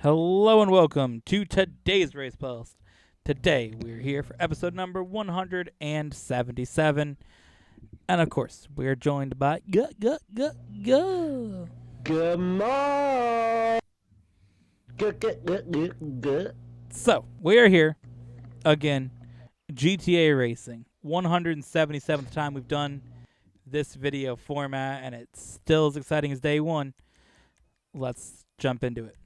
Hello and welcome to today's Race Post. Today we're here for episode number 177. And of course, we are joined by Go. Good morning. Good. So, we are here again, GTA Racing. 177th time we've done this video format, and it's still as exciting as day one. Let's jump into it.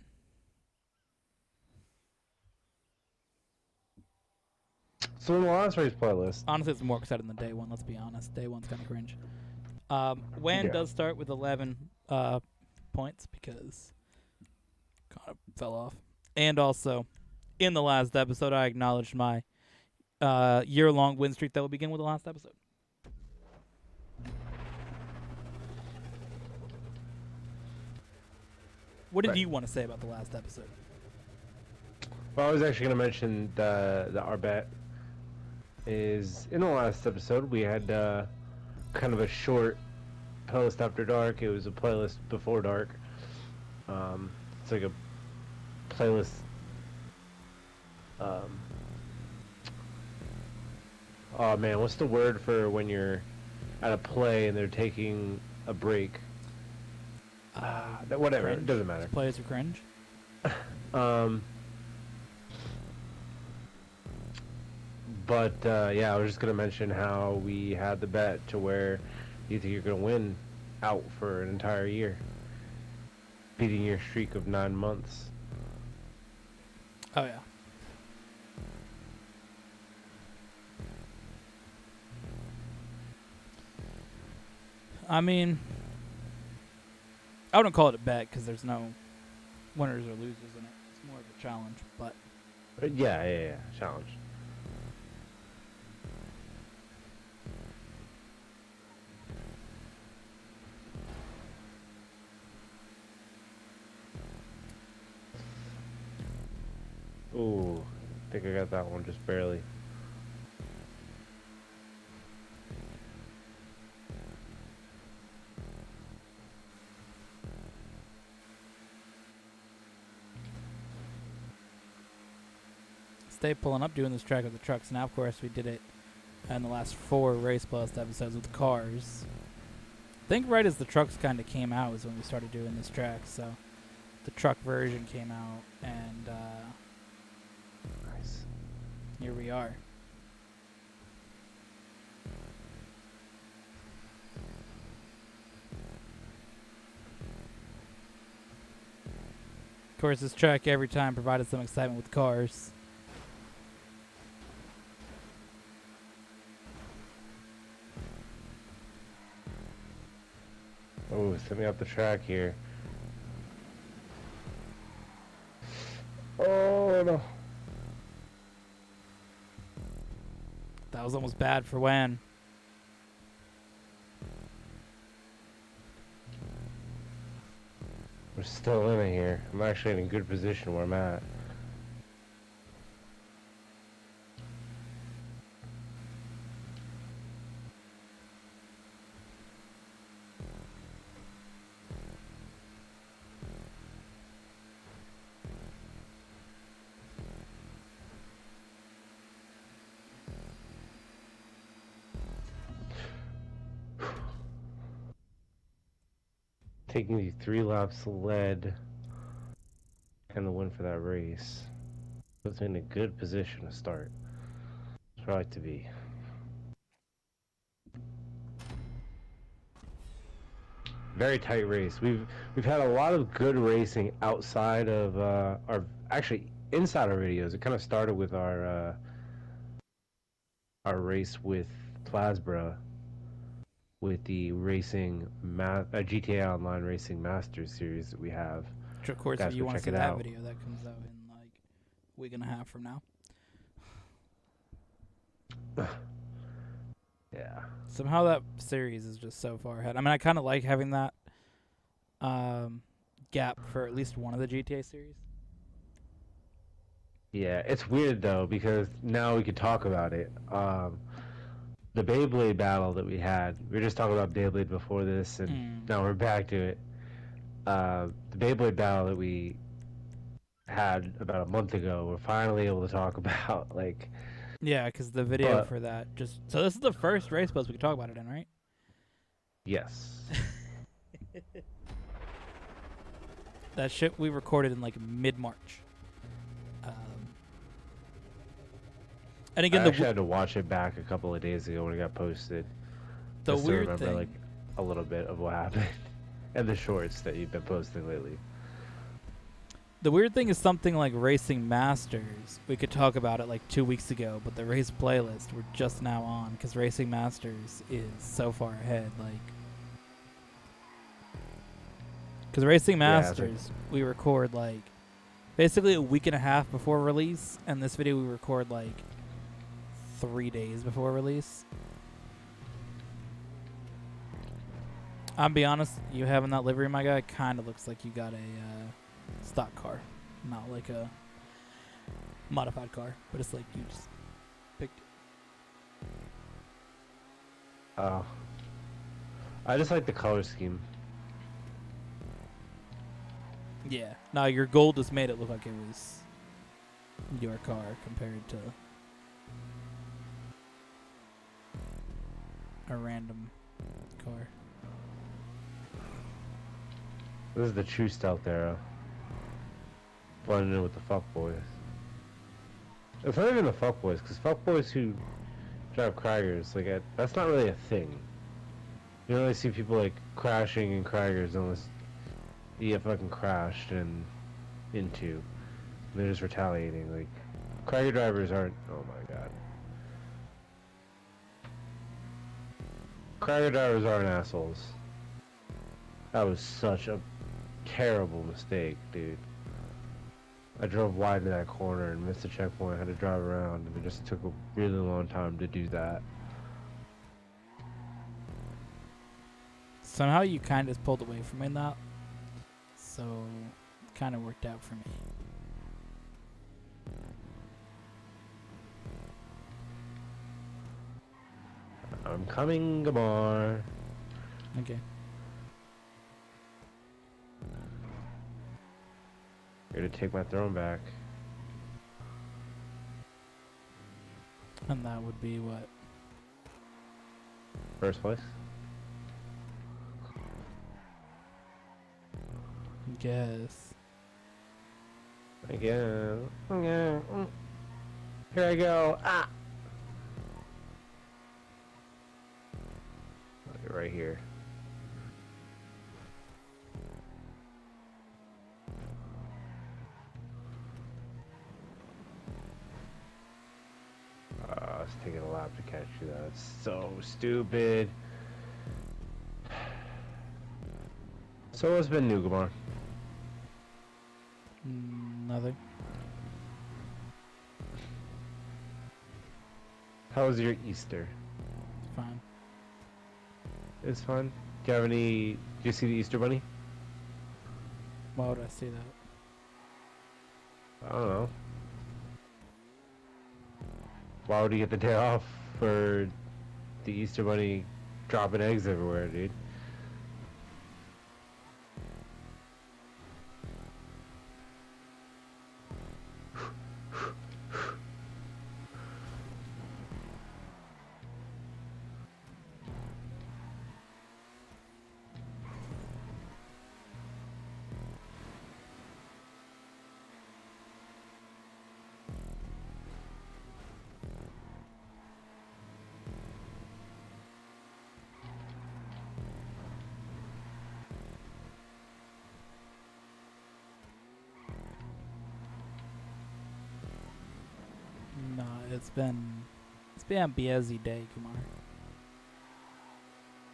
So in the last race playlist, Honestly, it's more exciting than day one, let's be honest. Day one's kind of cringe. Wan Yeah. does start with 11 points because kind of fell off. And also, in the last episode, I acknowledged my year-long win streak that will begin with the last episode. What did Right. you want to say about the last episode? well, I was actually going to mention the our bet is in the last episode we had kind of a short playlist after dark. It was a playlist before dark. It's like a playlist. Oh man, what's the word for when you're at a play and they're taking a break? Whatever, Cringe. it doesn't matter. Players are cringe. Yeah, I was just gonna mention how we had the bet to where you think you're gonna win out for an entire year, beating your streak of 9 months. Oh, yeah. I mean, I wouldn't call it a bet because there's no winners or losers in it. It's more of a challenge, but Yeah, challenge. Ooh, I think I got that one just barely. stay pulling up doing this track with the trucks. Now, of course, we did it in the last 4 Race Plus episodes with cars. I think right as the trucks kind of came out was when we started doing this track. So the truck version came out, and Nice. here we are. Of course, this track every time provided some excitement with cars. Oh, send me up the track here. Oh no. That was almost bad for Wan. We're still in it here. I'm actually in a good position where I'm at. Taking the 3 laps led and the win for that race. Puts me in a good position to start. That's where I like to be. Very tight race. We've had a lot of good racing outside of our actually inside our videos. It kind of started with our race with Plasbra with the GTA Online Racing Masters series that we have. Which, of course, Guys, if you go want to check see it that out. video, that comes out in like a week and a half from now. Yeah. Somehow that series is just so far ahead. I mean, I kind of like having that gap for at least one of the GTA series. Yeah, it's weird though because now we could talk about it. The Beyblade battle that we had. We were just talking about Beyblade before this, and now we're back to it. The Beyblade battle that we had about a month ago, we're finally able to talk about. Like, Yeah, because the video but for that just. So this is the first race post we can talk about it in, right? yes, That shit we recorded in like mid-March. Um, and I again, actually had to watch it back a couple of days ago when it got posted, the just to weird remember like thing. a little bit of what happened and the shorts that you've been posting lately. The weird thing is something like Racing Masters. We could talk about it like 2 weeks ago, but the race playlist we're just now on because Racing Masters is so far ahead. Like, because Racing Yeah, it's like Masters we record like basically a week and a half before release, and this video we record like 3 days before release. I'll be honest, you having that livery, my guy, kind of looks like you got a stock car, not like a modified car, but it's like you just picked it. oh, I just like the color scheme. Yeah. Now your gold just made it look like it was your car compared to a random car. This is the true stealth era, blending in with the fuckboys. It's not even the fuckboys, because fuckboys who drive Kragers, like that's not really a thing. You don't really see people like crashing in Kragers unless you get fucking crashed and into. They're just retaliating. Like Krager drivers aren't. Oh my god. Krager drivers aren't assholes. That was such a terrible mistake, dude. I drove wide into that corner and missed the checkpoint. I had to drive around, and it just took a really long time to do that. Somehow you kind of pulled away from me in that, so it kind of worked out for me. I'm coming, Gamar. Okay. Here to take my throne back. And that would be what? First place. Guess. Again. Yeah. Here I go. Ah. Right here. It's taking a lap to catch you. That's so stupid. So what's been new, Gamar? Nothing. How was your Easter? It's fine. It's fun. Do you have any? Do you see the Easter Bunny? Why would I say that? I don't know. Why would you get the day off for the Easter Bunny dropping eggs everywhere, dude? No, it's been a busy day, Kumar.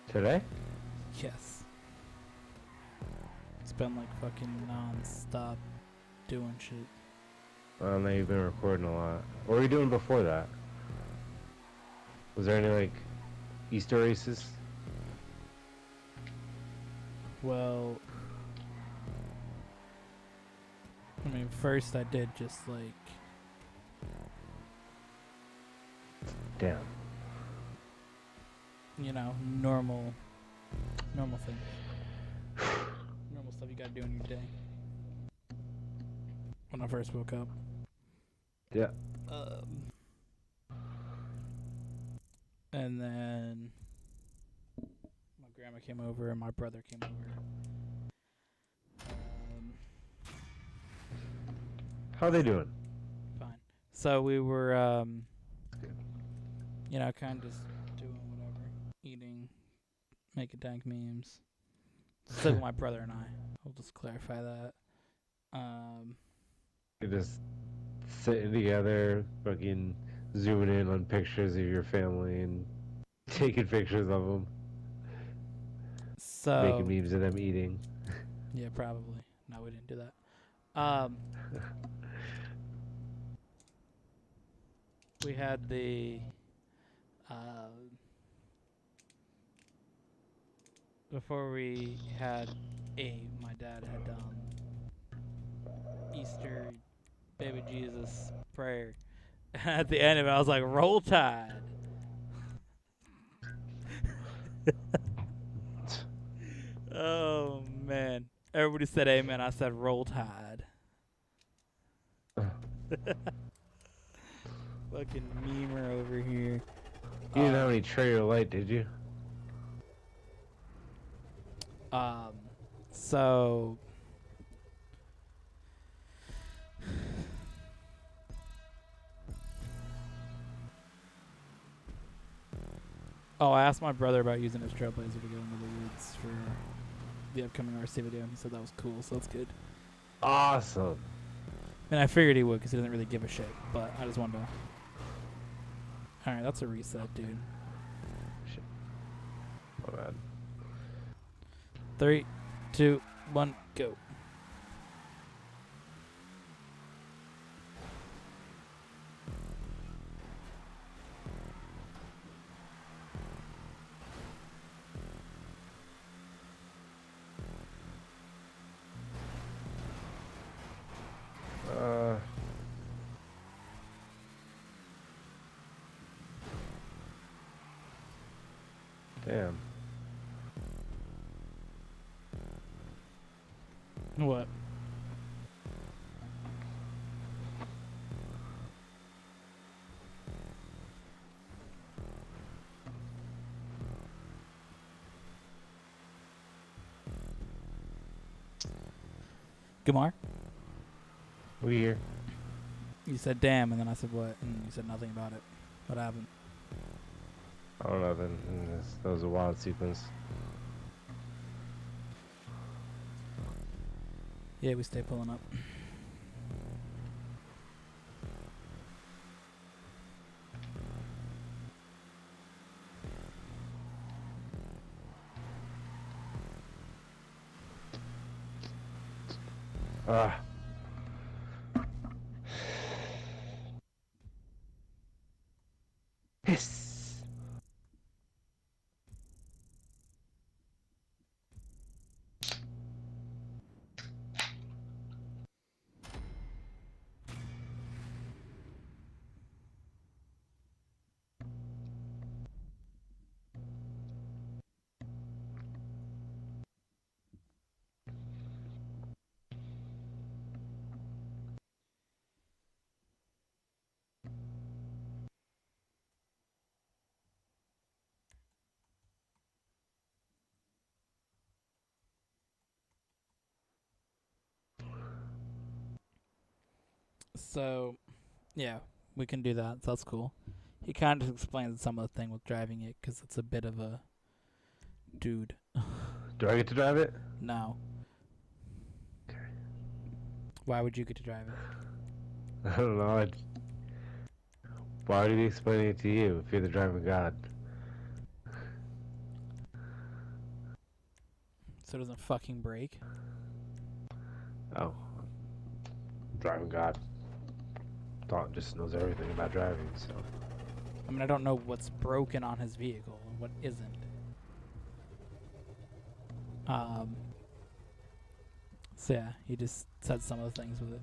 Today? Yes. It's been like fucking non-stop doing shit. I know you've been recording a lot. What were you doing before that? Was there any like Easter races? Well, I mean, first I did just like Damn. normal things, normal stuff you gotta do in your day. when I first woke up. Yeah. And then my grandma came over and my brother came over. How they doing? Fine. So we were, kind of just doing whatever, eating, making dank memes. Still with my brother and I. I'll just clarify that. You're just sitting together, fucking zooming in on pictures of your family and taking pictures of them, making So memes of them eating. yeah, probably. No, we didn't do that. We had the before we had my dad had Easter baby Jesus prayer. At the end of it, I was like, "Roll Tide." Oh man! Everybody said amen. I said Roll Tide. Fucking memer over here. You didn't have any Traeger Light, did you? So I asked my brother about using his trailblazer to go into the woods for the upcoming RC video. He said that was cool, so that's good. Awesome. And I figured he would because he doesn't really give a shit, but I just wanted to. Alright, that's a reset, dude. Shit. My bad. 3, 2, 1, go. Damn. What? Gamar? We here. You said damn, and then I said what? And you said nothing about it. What happened? I don't know. That was a wild sequence. Yeah, we stay pulling up. Ah. Hiss. So, yeah, we can do that. So that's cool. He kind of explains some of the thing with driving it because it's a bit of a dude. Do I get to drive it? No. Okay. Why would you get to drive it? I don't know. Why did he explain it to you if you're the driving god? So it doesn't fucking break. Oh. Driving god. Thought just knows everything about driving, so. I mean, I don't know what's broken on his vehicle and what isn't. So yeah, he just said some of the things with it.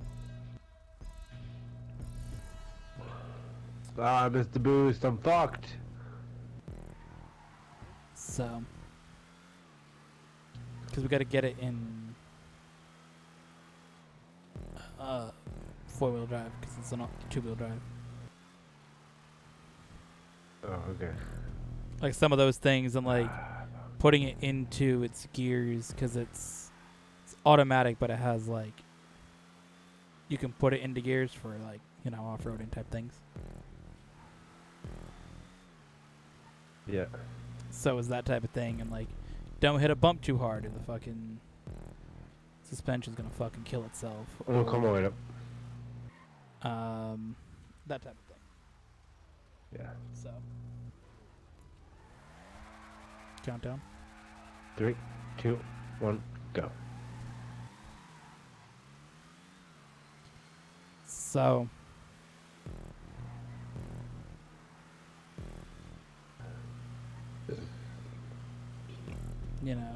Ah, Mr. Boost, I'm fucked. So, because we got to get it in four-wheel drive because it's a two-wheel drive. Oh, okay. Like some of those things, and like putting it into its gears because it's automatic, but it has like you can put it into gears for like off-roading type things. Yeah. So it's that type of thing, and like don't hit a bump too hard, or the fucking suspension's gonna fucking kill itself. I'm gonna come right up. That type of thing. Yeah. So countdown. 3, 2, 1, go. So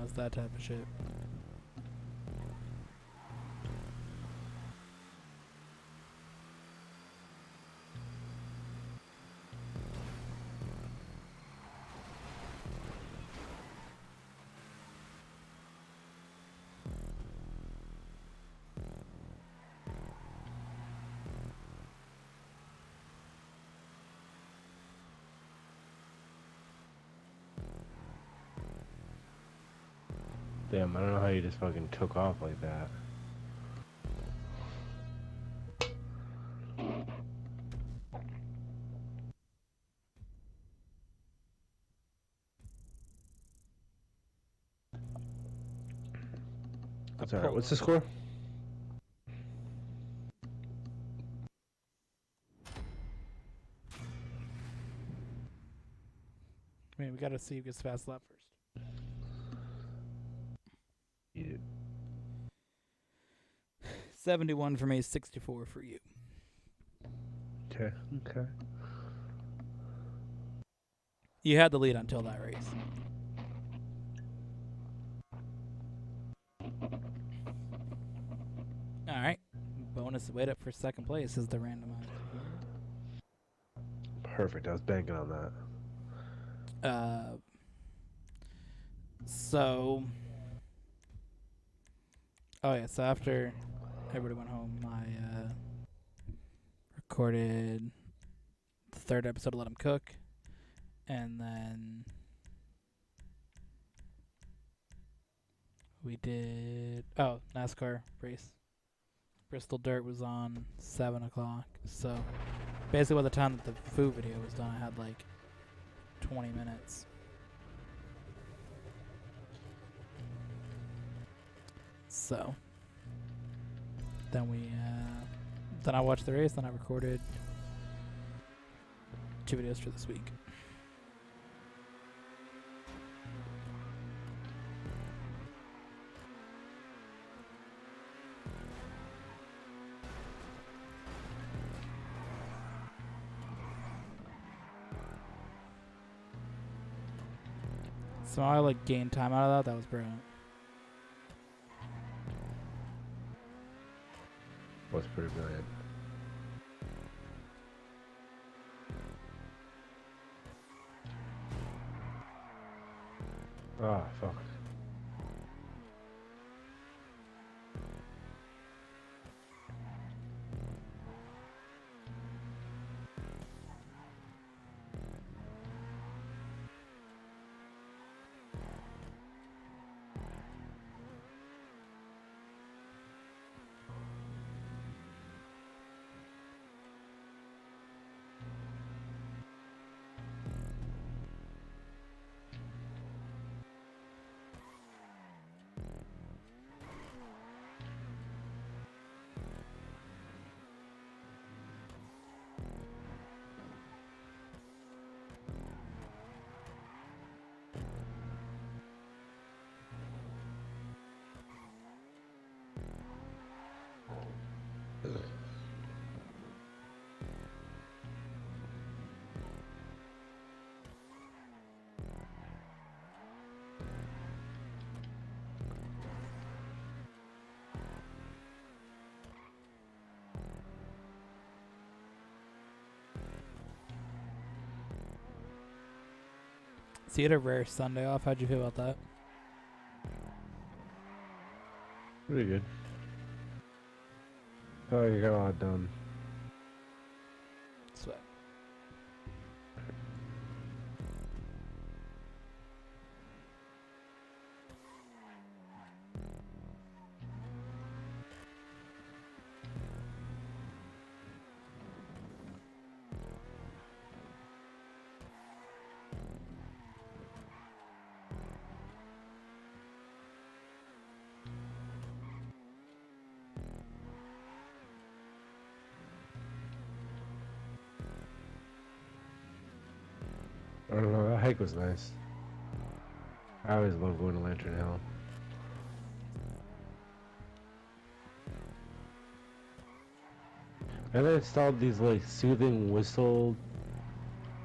it's that type of shit. Damn, I don't know how you just fucking took off like that. That's alright. What's the score? I mean, we gotta see who gets fast lap first. Yeah. 71 for me, 64 for you. Okay. Okay. You had the lead until that race. All right. Bonus wait up for second place is the randomizer here. Perfect. I was banking on that. So so after everybody went home, I recorded the third episode of Let 'Em Cook, and then we did NASCAR race. Bristol Dirt was on 7 o'clock, so basically by the time that the food video was done, I had like 20 minutes. So then then I watched the race, then I recorded 2 videos for this week. So I like gained time out of that. That was brilliant. Was pretty brilliant. Ah, fuck. So you had a rare Sunday off. How'd you feel about that? Pretty good. Oh, you got a lot done. Sweat. I don't know. That hike was nice. I always love going to Lantern Hill. And they installed these like soothing whistle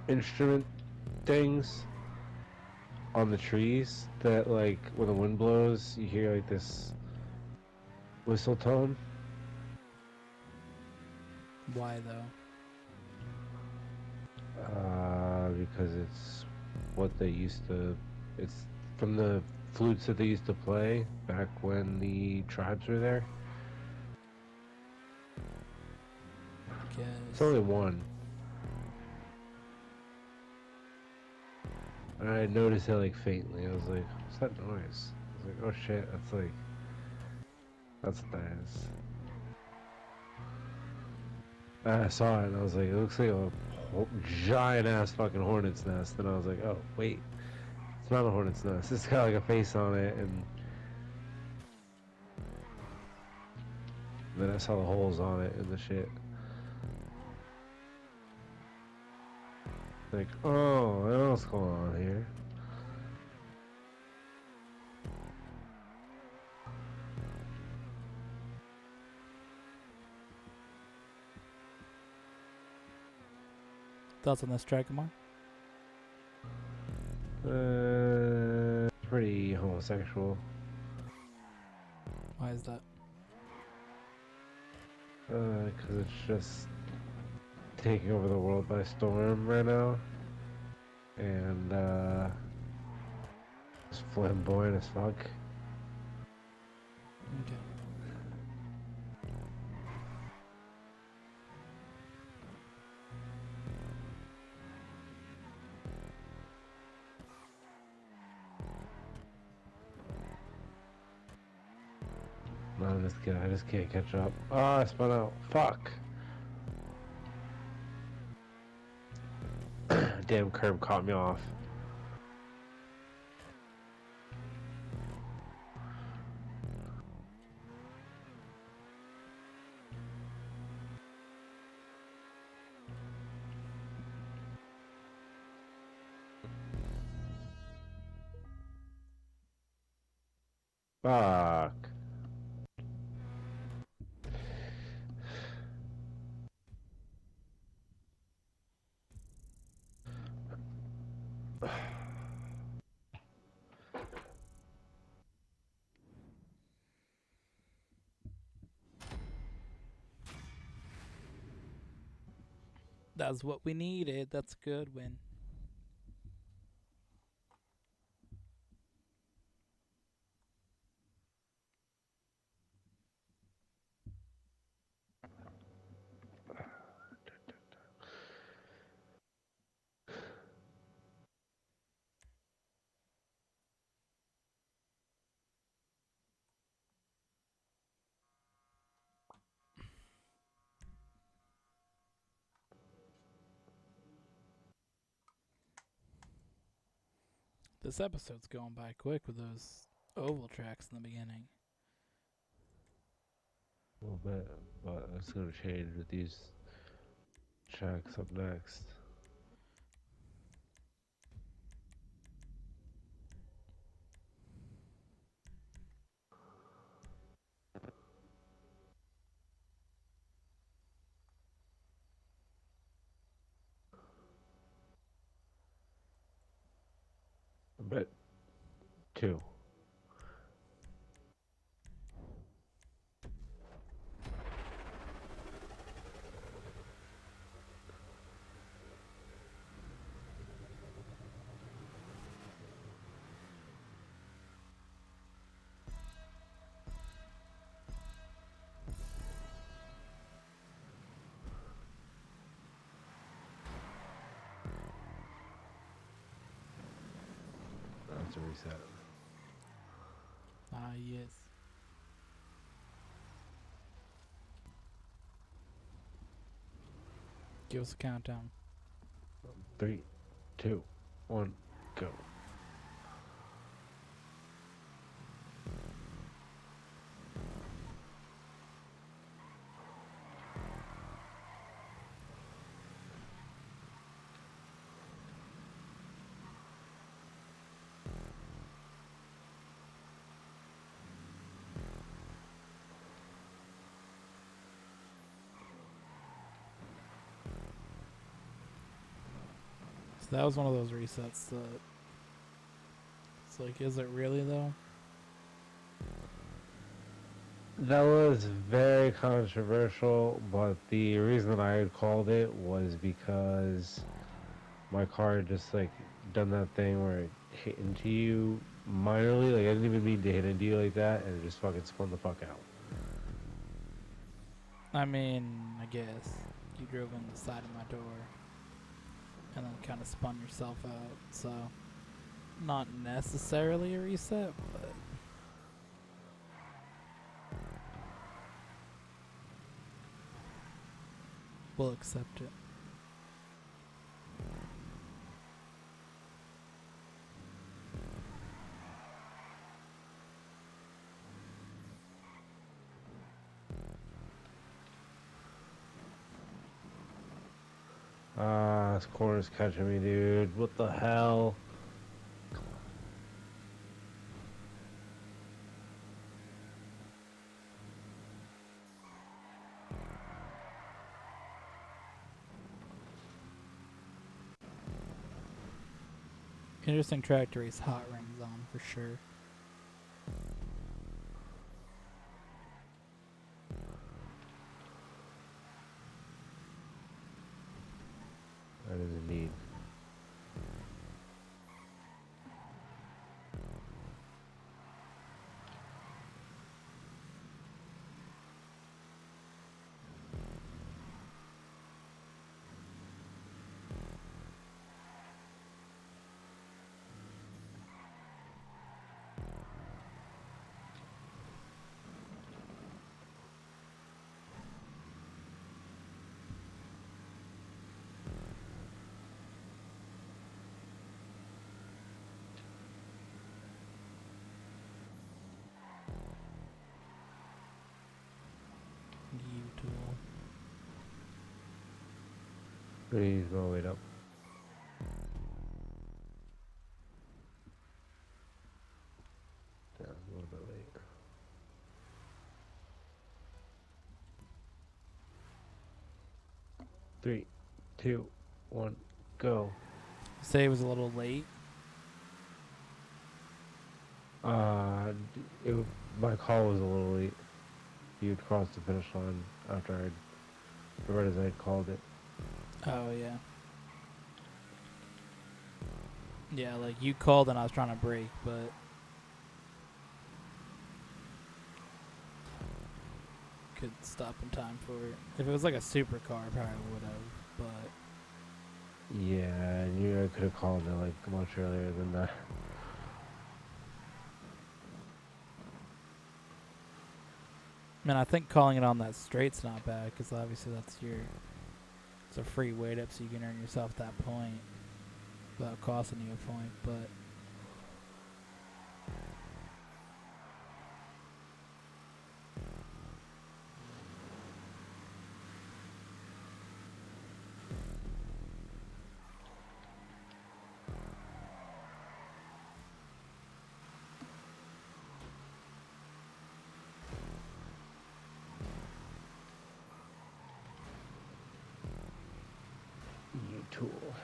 instrument things on the trees that like when the wind blows you hear like this whistle tone. Why though? Because it's what they used to. It's from the flutes that they used to play back when the tribes were there. It's only one. And I noticed it like faintly. I was like, what's that noise? I was like, oh shit, that's what that is. And I saw it and I was like, it looks like a giant ass fucking hornet's nest. And I was like, oh wait, it's not a hornet's nest. It's got like a face on it. And then I saw the holes on it and the shit. Like, oh, what else going on here? Thoughts on this track, Amar? Pretty homosexual. Why is that? Because it's just taking over the world by storm right now. And, it's flamboyant as fuck. Okay. No, I just can't catch up. Oh, I spun out. Fuck. Damn curb caught me off. Fuck. That's what we needed. That's a good win. This episode's going by quick with those oval tracks in the beginning. A little bit, but it's gonna change with these tracks up next. But two. to reset. Ah, yes. Give us a countdown. 3, 2, 1, go. So that was one of those resets that it's like, is it really though? That was very controversial, but the reason that I had called it was because my car had just like done that thing where it hit into you minorly. Like I didn't even mean to hit into you like that, and it just fucking spun the fuck out. I mean, I guess you drove in the side of my door and then kind of spun yourself out. So not necessarily a reset, but we'll accept it. This corner's catching me, dude. What the hell? Interesting track to race hot rings on for sure. That is indeed. U-tool. Please roll it up. Yeah, a little bit late. Three, 2, 1, go. Say it was a little late. It, my call was a little late. You'd crossed the finish line after right as I had called it. Oh yeah. Yeah, like you called and I was trying to brake, but could stop in time for it. If it was like a supercar, I probably would have. But Yeah, I knew I could have called it like much earlier than that. man, I think calling it on that straight's not bad because obviously it's a free weight up, so you can earn yourself that point without costing you a point. But You tool.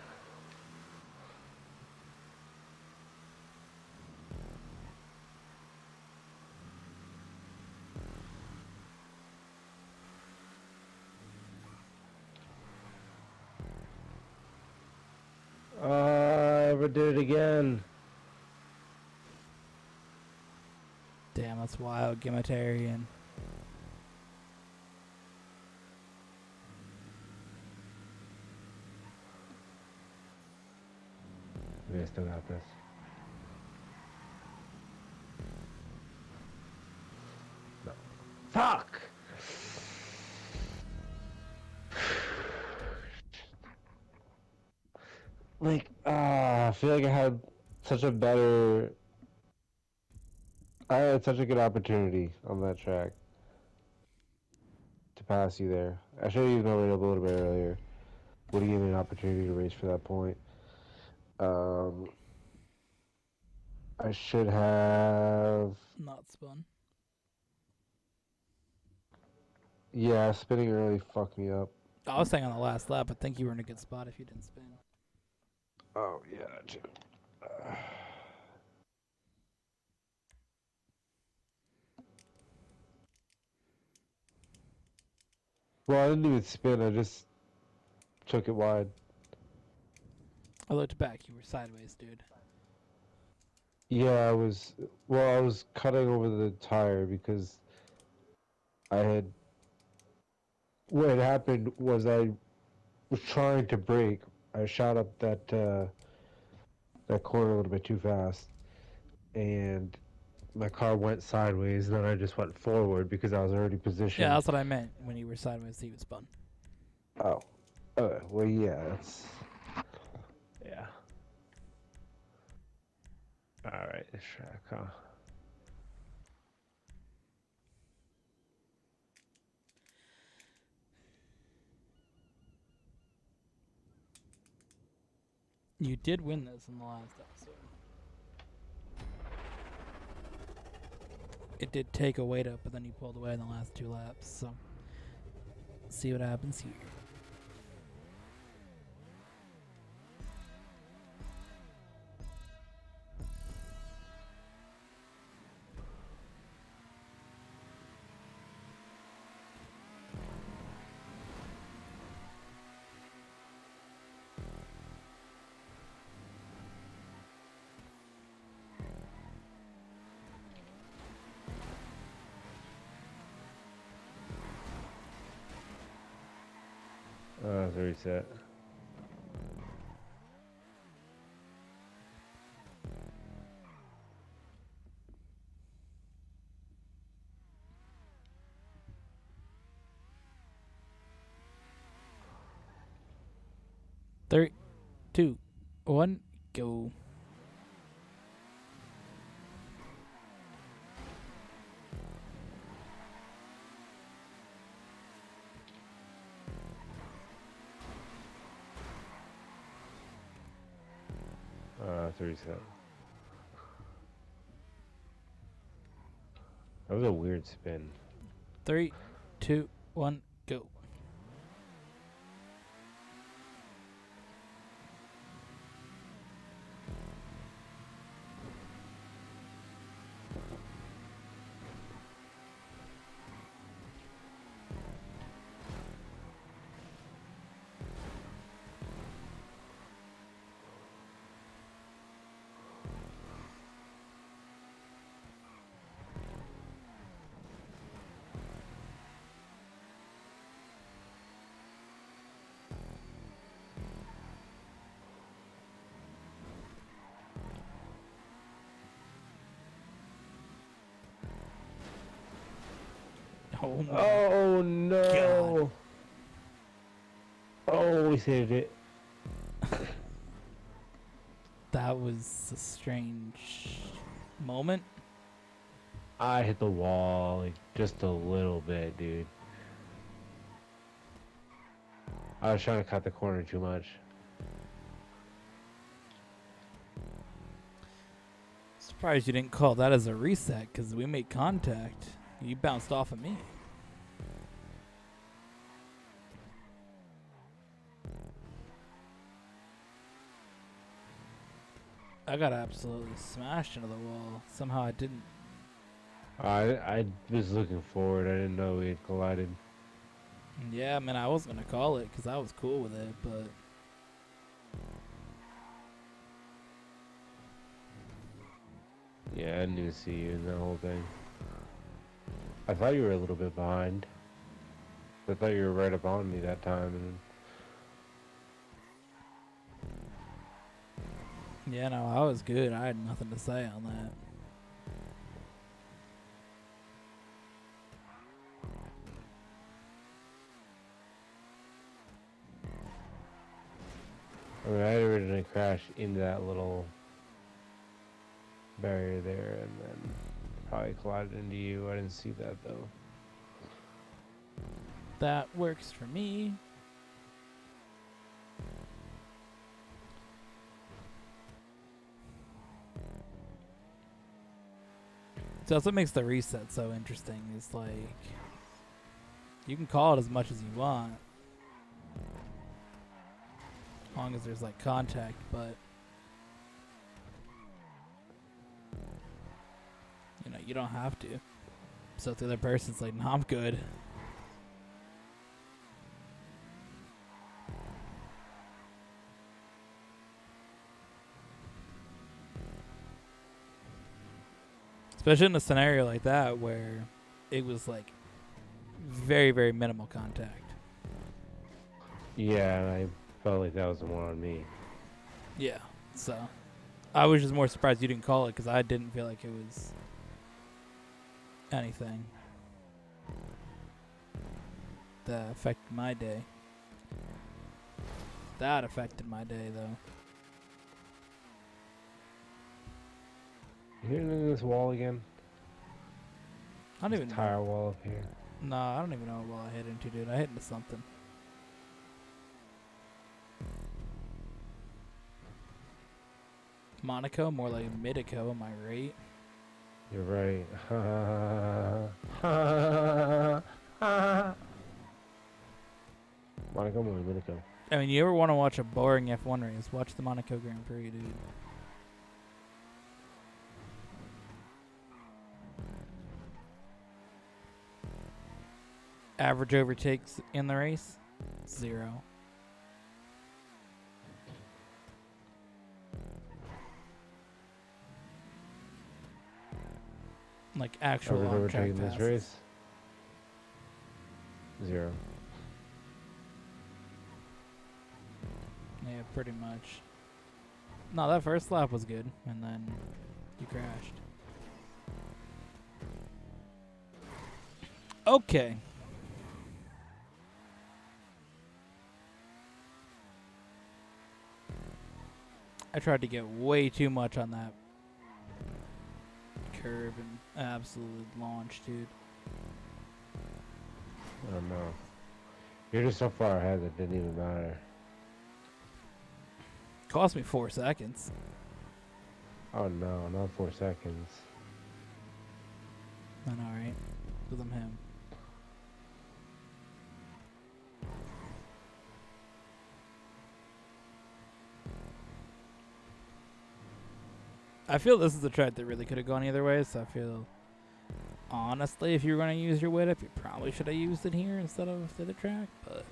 I ever did it again. damn, that's wild, Gimatarian. We still got this. Fuck! Like, I feel like I had such a better... I had such a good opportunity on that track to pass you there. I should have even opened up a little bit earlier. Would have given me an opportunity to race for that point. Um, I should have... Not spun. Yeah, spinning early fucked me up. I was saying on the last lap, I think you were in a good spot if you didn't spin. Oh, yeah, that too. Well, I didn't even spin. I just took it wide. I looked back. You were sideways, dude. Yeah, I was... Well, I was cutting over the tire because I had... What had happened was I was trying to brake. I shot up that corner a little bit too fast, and my car went sideways. And then I just went forward because I was already Yeah, positioned. that's what I meant when you were sideways. He was spun. Oh, well, yeah, that's yeah. All right, this track, huh? You did win this in the last episode. It did take a weight up, but then you pulled away in the last 2 laps. So, see what happens here. It's a reset. Three, 2, 1, go. It's a reset. That was a weird spin. 3, 2, 1, go. Oh my Oh no! God. Oh, we saved it. That was a strange moment. I hit the wall like just a little bit, dude. I was trying to cut the corner too much. Surprised you didn't call that as a reset because we made contact. You bounced off of me. I got absolutely smashed into the wall. Somehow I didn't. I was looking forward. I didn't know we had collided. Yeah, I mean, I was going to call it because I was cool with it, but Yeah, I didn't even see you in the whole thing. I thought you were a little bit behind. I thought you were right up on me that time. And yeah, no, I was good. I had nothing to say on that. I mean, I originally crashed into that little barrier there and then probably collided into you. I didn't see that though. That works for me. So that's what makes the reset so interesting. Is like you can call it as much as you want, as long as there's like contact, but you know, you don't have to. So if the other person's like, "No, I'm good." Especially in a scenario like that where it was like very, very minimal contact. Yeah, and I felt like that was the one on me. Yeah. So I was just more surprised you didn't call it because I didn't feel like it was anything that affected my day. That affected my day though. You hitting this wall again? I don't This even know. tire wall up here. No, I don't even know what wall I hit into, dude. I hit into something. Monaco, more like Midico, am I right? You're right. Monaco or Monaco? I mean, you ever want to watch a boring F1 race, watch the Monaco Grand Prix, dude. Average overtakes in the race? 0. Like actual Average on track overtaking this passes. race? 0. Yeah, pretty much. No, that first lap was good, and then you crashed. Okay. I tried to get way too much on that curve and absolutely launched, dude. I don't know. You're just so far ahead that it didn't even matter. Cost me 4 seconds. Oh no, not 4 seconds. I know, right? Because I'm him. I feel this is a track that really could have gone either way, so I feel, honestly, if you were going to use your whip, you probably should have used it here instead of the other track, but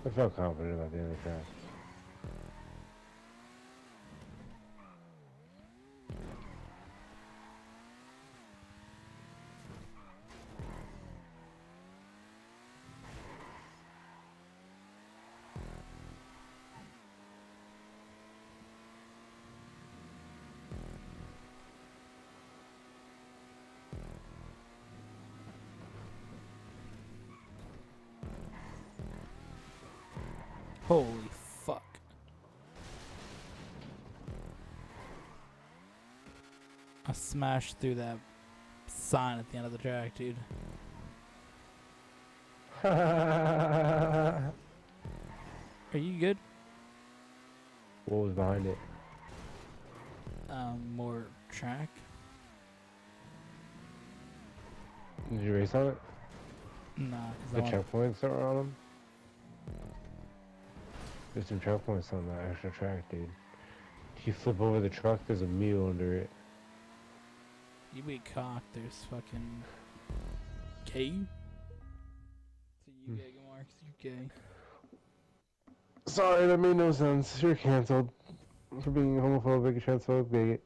I felt confident about the other track. holy fuck. I smashed through that sign at the end of the track, dude. Are you good? What was behind it? More track? Did you race on it? Nah, The because checkpoints that were on them? There's some checkpoints on that extra track, dude. If you flip over the truck, there's a mule under it. you be cocked. There's fucking gay. So you gay, Mark? You gay? Sorry, that made no sense. You're canceled for being homophobic, transphobic, bigot.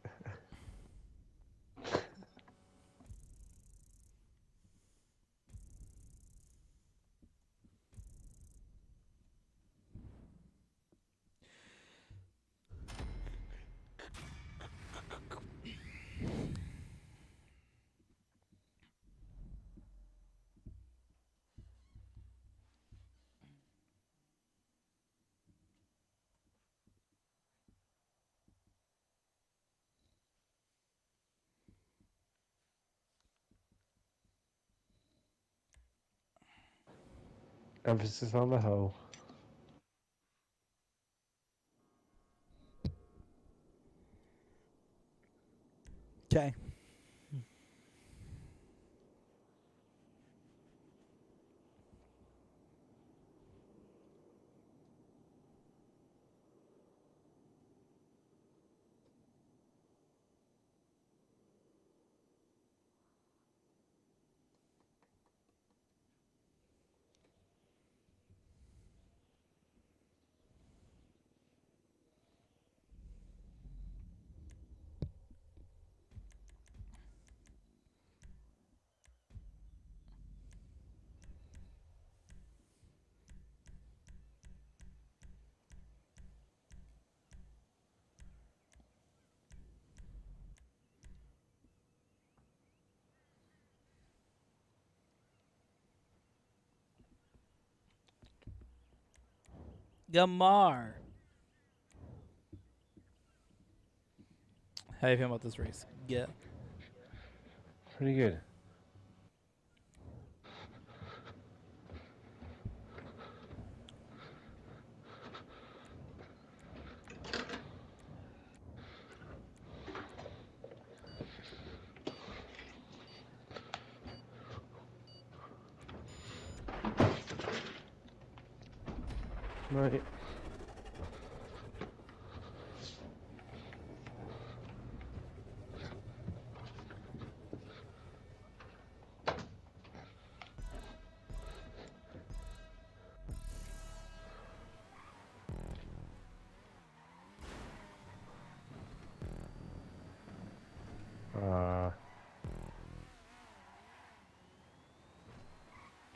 Emphasis on the hoe. Okay. Gamar. How you feeling about this race? Yeah. Pretty good. Right.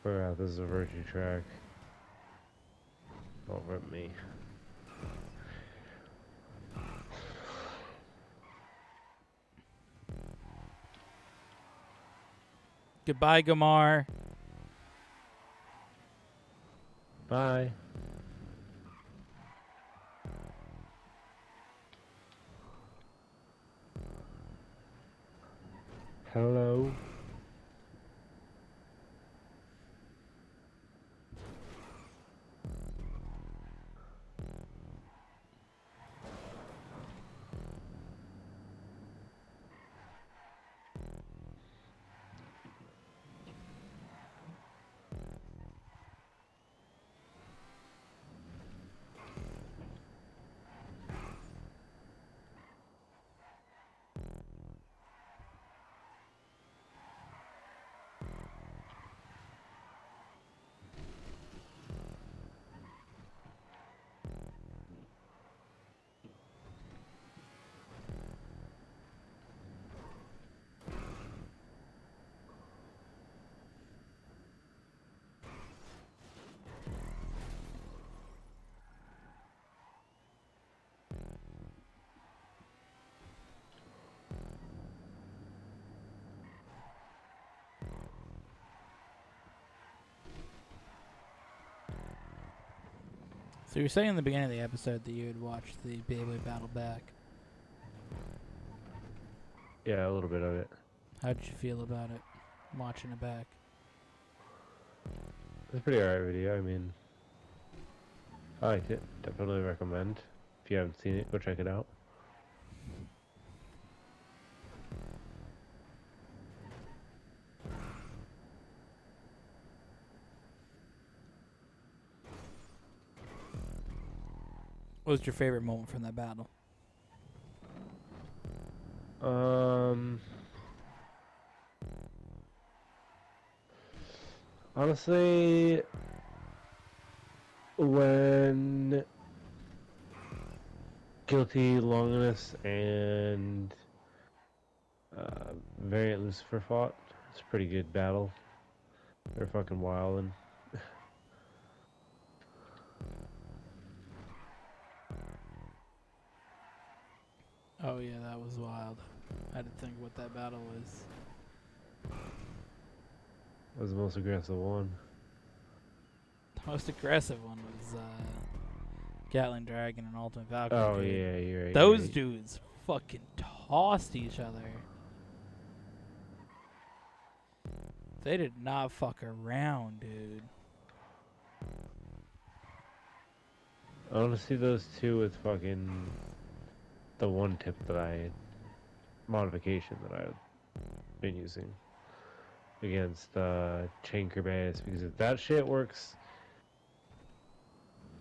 Forgot this is a virtue track. Don't rip me. Goodbye, Gamar. Bye. Hello. So you were saying in the beginning of the episode that you had watched the Beyblade battle back. Yeah, a little bit of it. How'd you feel about it, watching it back? It's a pretty alright video. I mean, I liked it. Definitely recommend. If you haven't seen it, go check it out. What was your favorite moment from that battle? Honestly, when Guilty, Longinus, and Variant Lucifer fought, it's a pretty good battle. They're fucking wildin'. Oh yeah, that was wild. I had to think what that battle was. That was the most aggressive one. The most aggressive one was Gatling Dragon and Ultimate Falcon. Oh dude. yeah, you're right. Those you're right. dudes fucking tossed each other. They did not fuck around, dude. I want to see those two with fucking the one tip that modification that I've been using against chain Kerbeus, because if that shit works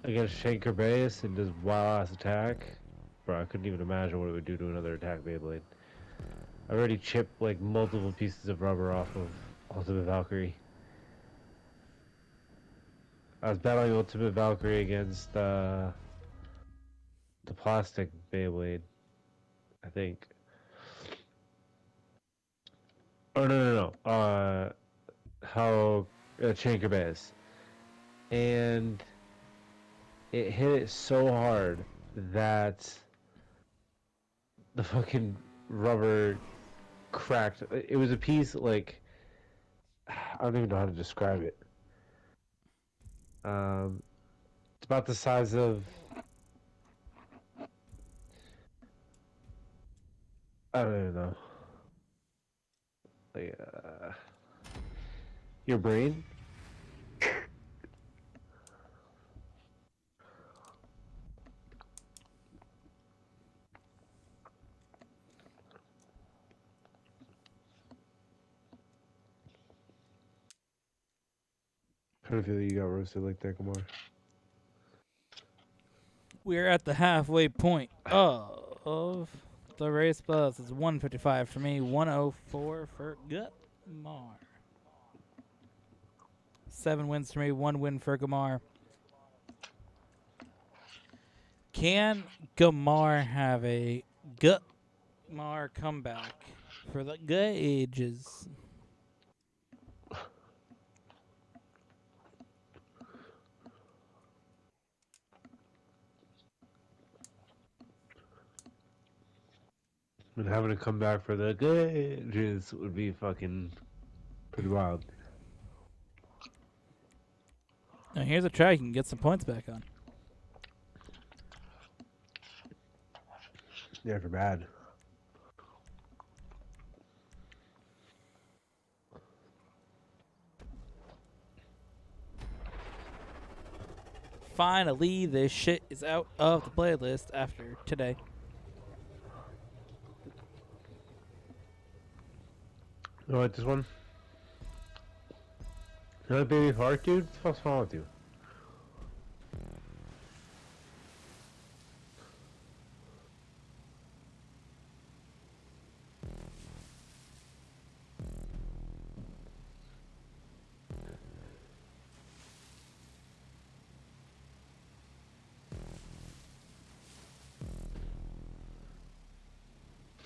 against chain Kerbeus and does wild ass attack, bro, I couldn't even imagine what it would do to another attack Beyblade. I already chipped like multiple pieces of rubber off of Ultimate Valkyrie. I was battling Ultimate Valkyrie against the plastic Beyblade, I think. Oh no. How chain Kerbeus, and it hit it so hard that the fucking rubber cracked. It was a piece like I don't even know how to describe it. It's about the size of I don't even know. Like your brain. I kind of feel like you got roasted like that, Kamar. We're at the halfway point of the race bus. It's 155 for me, 104 for Gutmar. 7 wins for me, 1 win for Gamar. Can Gamar have a Gutmar comeback for the gauges? And having to come back for the gauges would be fucking pretty wild. Now here's a track you can get some points back on. Yeah, for bad. Finally, this shit is out of the playlist after today. You like this one? You like Baby Park, dude? What the fuck's wrong with you?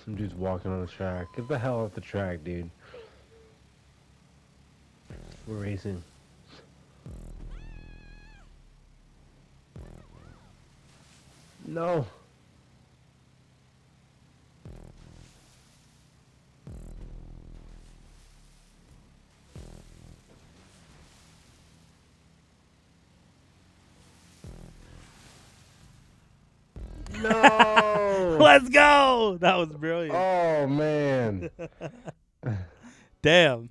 Some dude's walking on the track. Get the hell off the track, dude. We're racing. No. No. Let's go! That was brilliant. Oh man. Damn.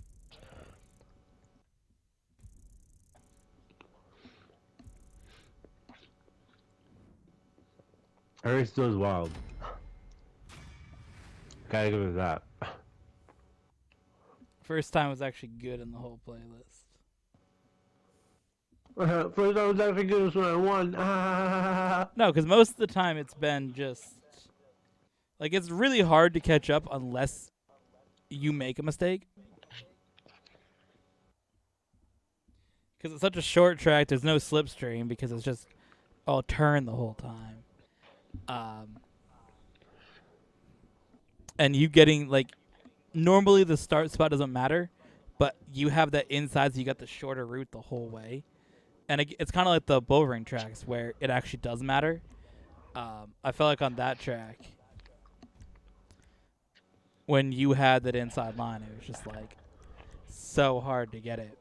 That race still is wild. Gotta give it that. First time was actually good in the whole playlist. First time was actually good when I won. No, because most of the time it's been just like it's really hard to catch up unless you make a mistake. Because it's such a short track, there's no slipstream because it's just all turn the whole time. And you getting like normally the start spot doesn't matter, but you have that inside, so you got the shorter route the whole way. And it's kind of like the bullring tracks where it actually does matter. I felt like on that track, when you had that inside line, it was just like so hard to get it.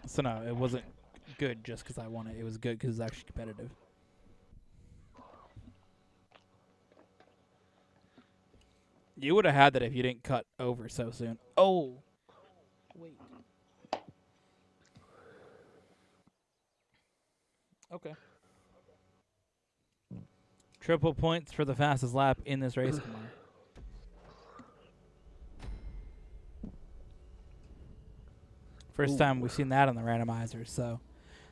So no, it wasn't good just because I won it. It was good because it was actually competitive. You would have had that if you didn't cut over so soon. Oh, wait. Okay. Triple points for the fastest lap in this race, Kamar. First Ooh. time we've seen that on the randomizer, so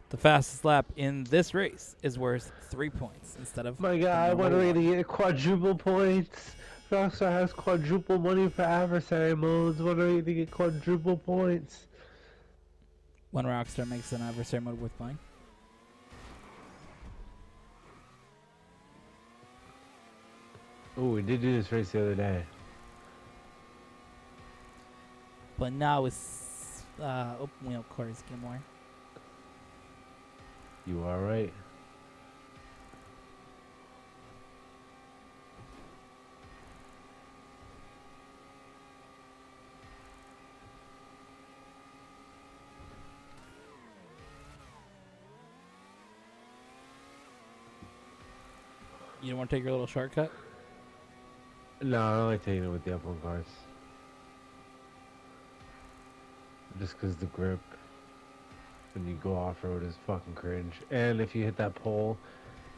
the fastest lap in this race is worth 3 points instead of My the God, when normal are we one. gonna get quadruple points? Rockstar has quadruple money for adversary modes. When are we gonna get quadruple points? When Rockstar makes an adversary mode worth playing. Oh, we did do this race the other day. But now it's open wheel cars get more. You are right. You don't want to take your little shortcut? No, I don't like taking it with the F1 cars. Just because the grip when you go off-road is fucking cringe. And if you hit that pole,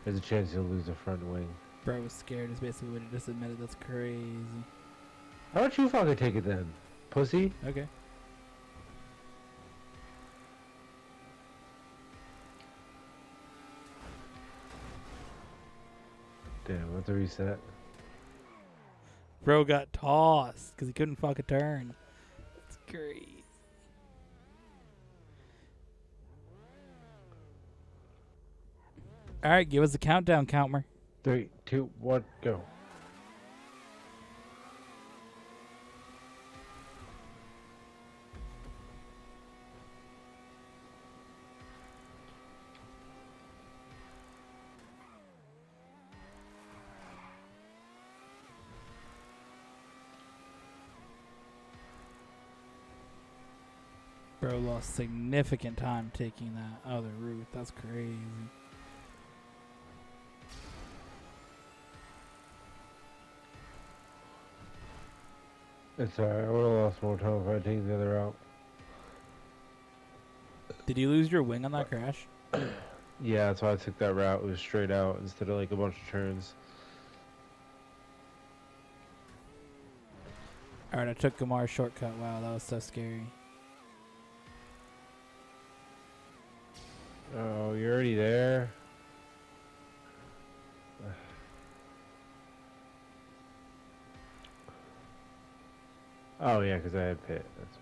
there's a chance you'll lose the front wing. Bro was scared is basically what he just admitted. That's crazy. How about you fucking take it then, pussy? Okay. Damn, what's the reset? Bro got tossed because he couldn't fucking turn. That's crazy. All right, give us a countdown, Countmer. 3, 2, 1, go. Bro lost significant time taking that other route. That's crazy. It's alright, I would have lost more time if I had taken the other route. Did you lose your wing on that crash? Yeah, that's why I took that route. It was straight out instead of like a bunch of turns. All right, I took Gamar's shortcut. Wow, that was so scary. Oh, you're already there? Oh yeah, because I had pit. That's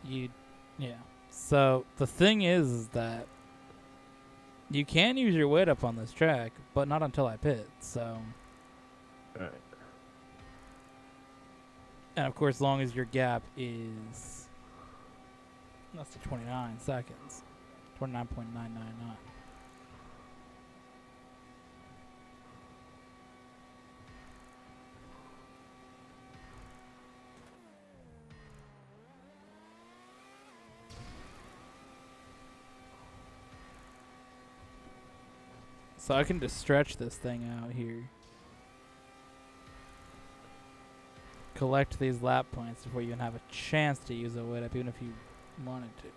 right. Yeah. So the thing is that you can use your weight up on this track, but not until I pit. So, Alright. and of course, as long as your gap is less than 29 seconds, 29.999. So I can just stretch this thing out here. Collect these lap points before you even have a chance to use a weight up, even if you wanted to.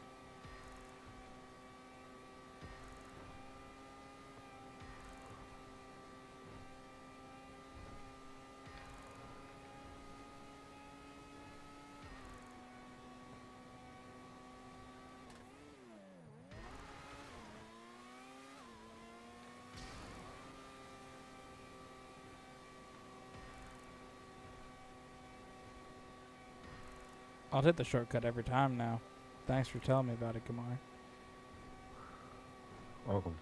I'll hit the shortcut every time now. Thanks for telling me about it, Gamar. Welcome.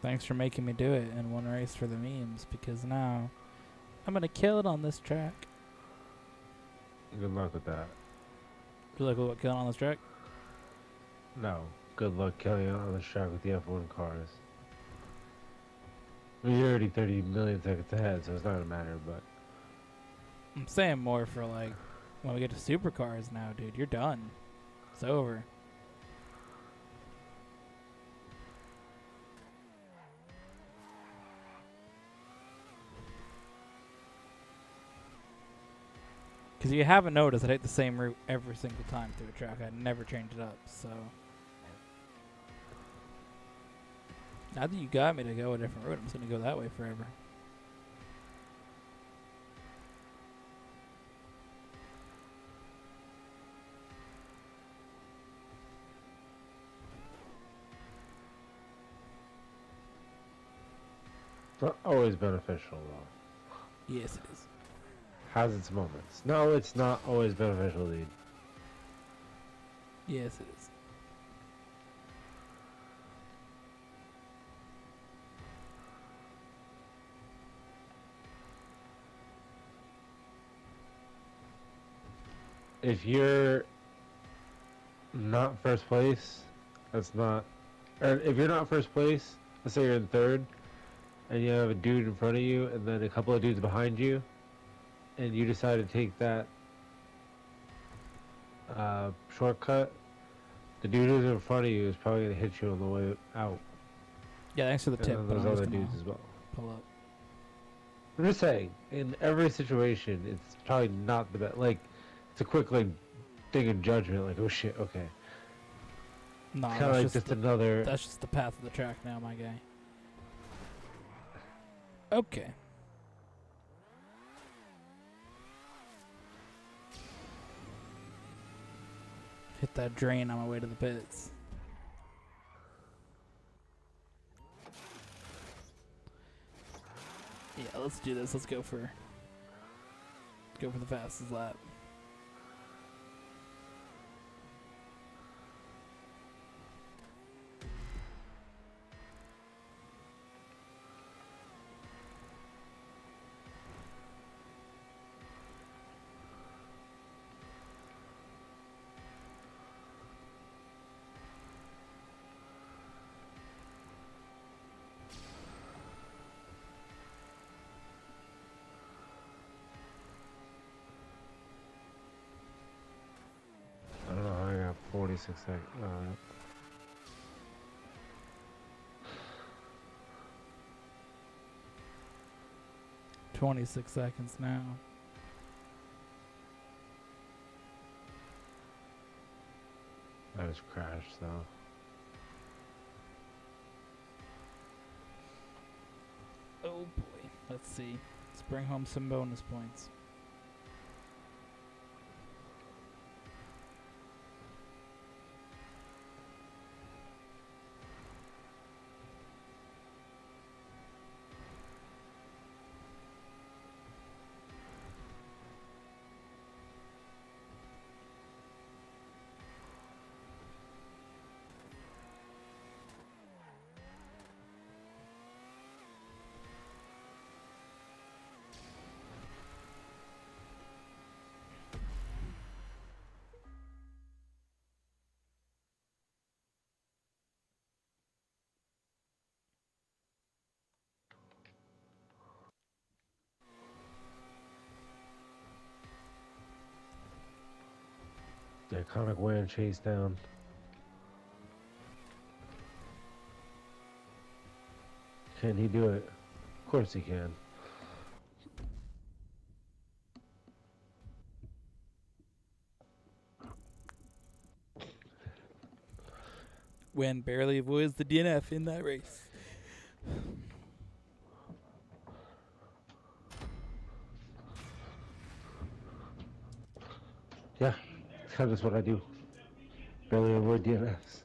Thanks for making me do it in one race for the memes, because now I'm gonna kill it on this track. Good luck with that. You look what killing on this track? No. Good luck killing it on the track with the F1 cars. I mean, you're already 30 million seconds ahead, so it's not gonna matter, but... I'm saying more for like when we get to supercars now, dude. You're done. It's over. Because you haven't noticed, I take the same route every single time through a track. I never change it up, so Now that you got me to go a different route, I'm just gonna go that way forever. It's not always beneficial, though. Yes, it is. Has its moments. No, it's not always beneficial, dude. Yes, it is. If you're not first place, that's not. Or if you're not first place, let's say you're in third, and you have a dude in front of you, and then a couple of dudes behind you, and you decide to take that shortcut, the dude who's in front of you is probably gonna hit you on the way out. Yeah, thanks for the And tip, then but those I'm just other gonna dudes as well. pull up. I'm just saying, in every situation, it's probably not the best. Like, it's a quick like thing of judgment. Like, oh shit, okay. No, It's kind of like just another. that's just the path of the track now, my guy. Okay. Hit that drain on my way to the pits. Yeah, let's do this. Let's go for the fastest lap. I don't know how I got 46 seconds. 26 seconds now. I just crashed though. Oh boy. Let's see. Let's bring home some bonus points. The iconic Wanyá chase down. Can he do it? Of course he can. Win barely avoids the DNF in that race. Yeah, that's just what I do. Barely avoid DNFs.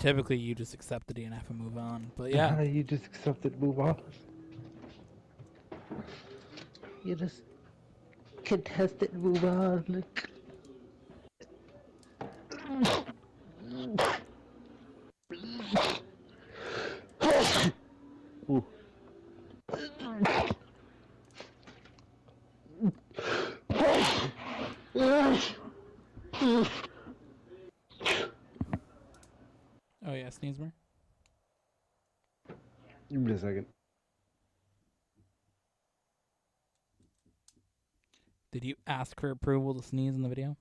Typically, you just accept the DNF and move on. But yeah, You just accept it, move on. You just contest it, move on. Ooh. oh yeah, Sneezmer. Give me a second. Did you ask for approval to sneeze in the video?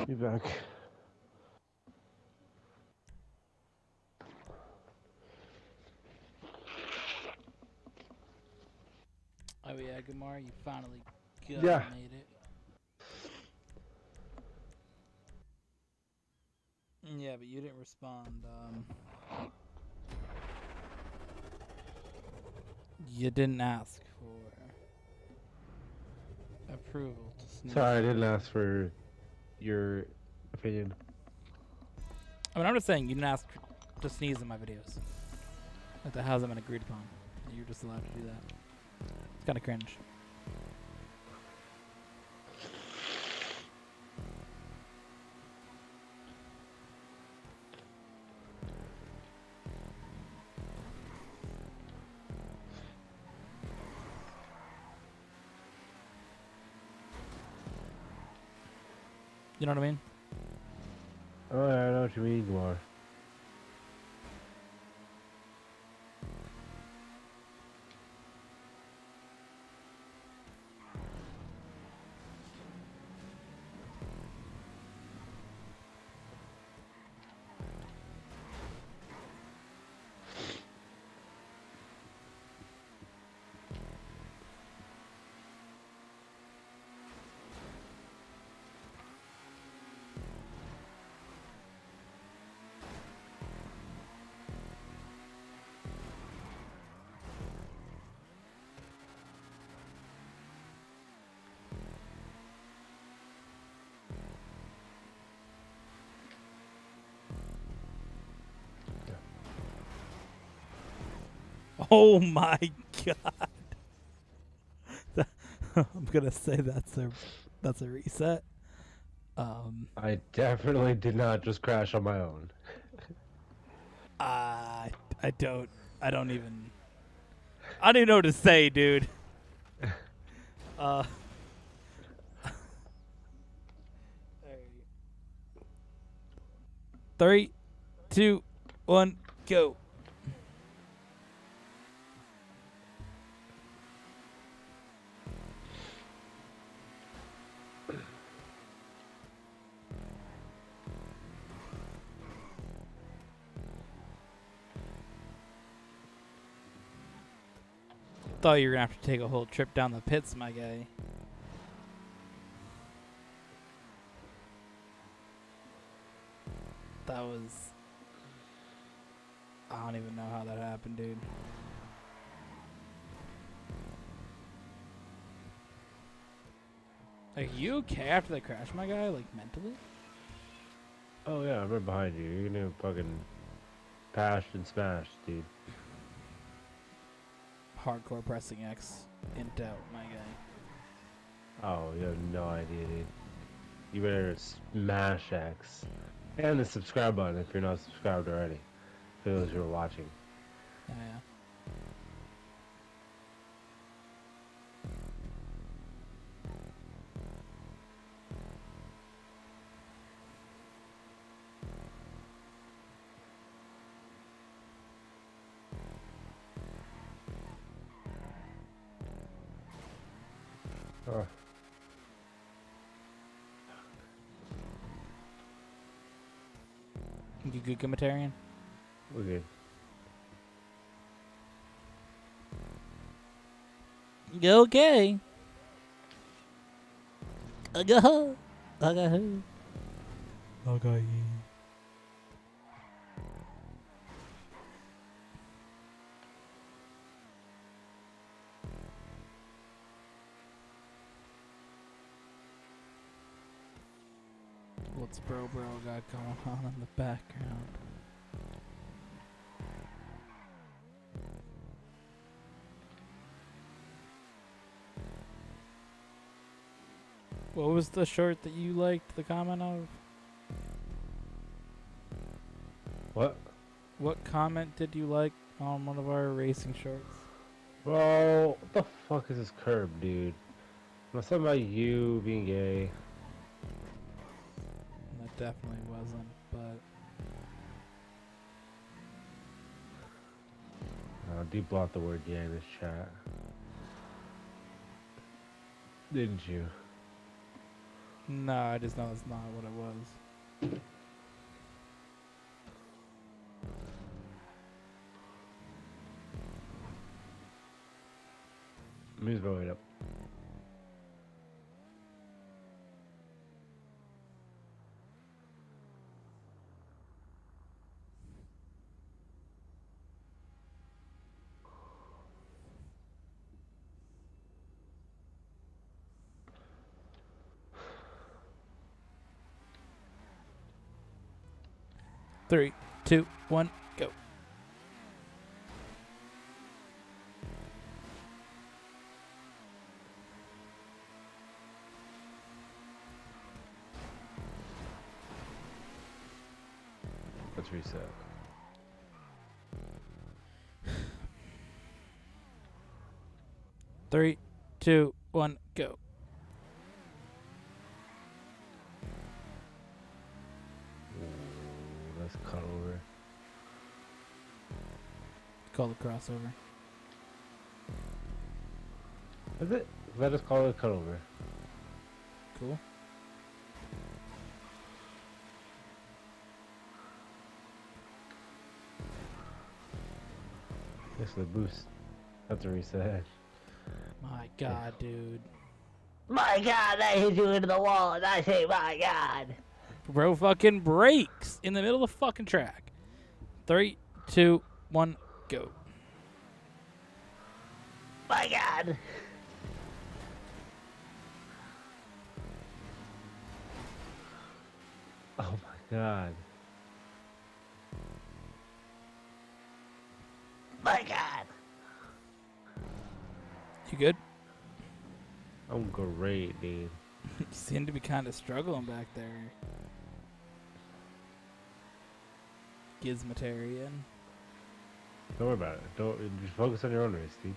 Be back. Oh yeah, Gamar, you finally Yeah. made it. Yeah, but you didn't respond. You didn't ask for approval to sneeze. Sorry, I didn't ask for your opinion. I mean, I'm just saying you didn't ask to sneeze in my videos. Like that hasn't been agreed upon. You're just allowed to do that. It's kind of cringe. You know what I mean? Oh, yeah, I know what you mean, Gamar. Oh my god! I'm gonna say that's a reset. I definitely did not just crash on my own. I don't even know what to say, dude. Uh. Three, 2, 1, go. Thought you were gonna have to take a whole trip down the pits, my guy. That was... I don't even know how that happened, dude. Are you okay after the crash, my guy? Like, mentally? Oh, yeah, I'm right behind you. You're gonna fucking pashed and smashed, dude. Hardcore pressing X in doubt, my guy. Oh, you have no idea, dude. You better smash X. And the subscribe button if you're not subscribed already. For those who are watching. Yeah, yeah. Oh. You good, Commentarian? We're good. Okay. Okay. Okay. Okay. What's bro got going on in the background? What was the short that you liked the comment of? What? What comment did you like on one of our racing shorts? Bro, what the fuck is this curb, dude? Not something about you being gay. That definitely wasn't, but... Deblock the word gay in this chat. Didn't you? No, I just know it's not what it was. Moves my way up. Three, two, one, go. Let's reset. Three, two, one, go. Ooh, let's cut over. Call the crossover. Is it? Let us call it a cut over. Cool. This is the boost. That's a reset. My God, dude. My God, I hit you into the wall, and I say, my God. Bro fucking breaks in the middle of the fucking track. Three, two, one, go. My God. Oh my God. My God. You good? I'm great, dude. You seem to be kind of struggling back there. Gizmatarian. Don't worry about it. Don't just focus on your own race, dude.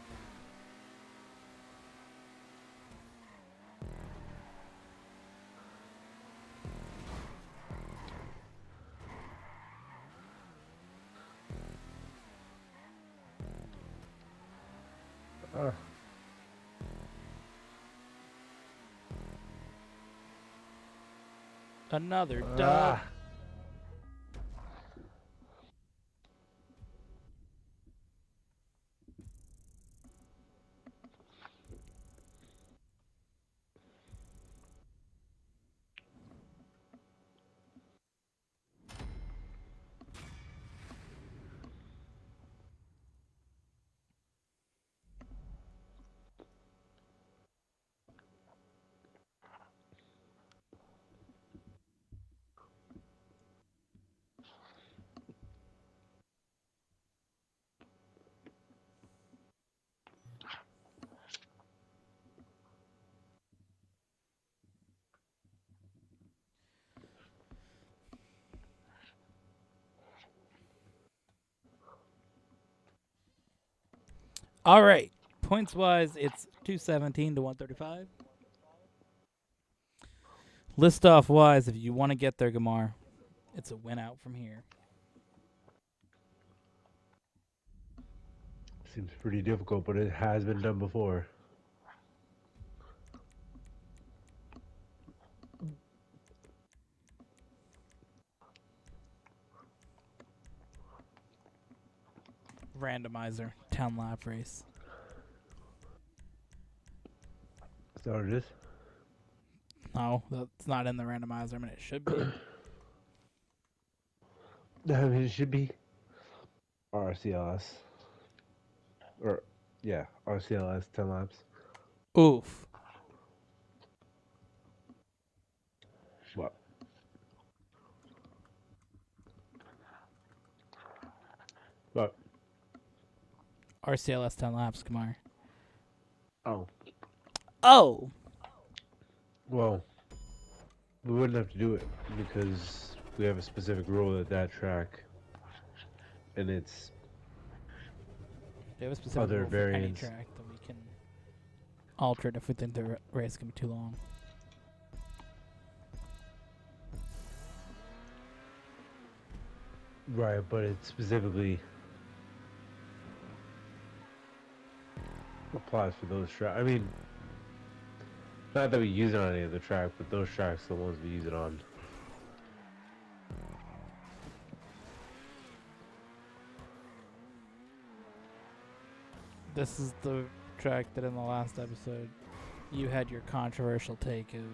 Another dub. Ah. All right. Points wise, it's 217 to 135. List off wise, if you want to get there, Gamar, it's a win out from here. Seems pretty difficult, but it has been done before. Randomizer, town lap race. Is that what it is? No, that's not in the randomizer. I mean, it should be. I mean, it should be RCLS. Or, yeah, RCLS 10 laps. Oof. What? What? RCLS 10 laps, Gamar. Oh. Oh! Well, we wouldn't have to do it because we have a specific rule at that track. And it's They have a specific other rule for any variants. track that we can alter it if we think the race can be too long. Right, but it specifically applies for those tracks. I mean, Not that we use it on any other track, but those tracks are the ones we use it on. This is the track that in the last episode you had your controversial take of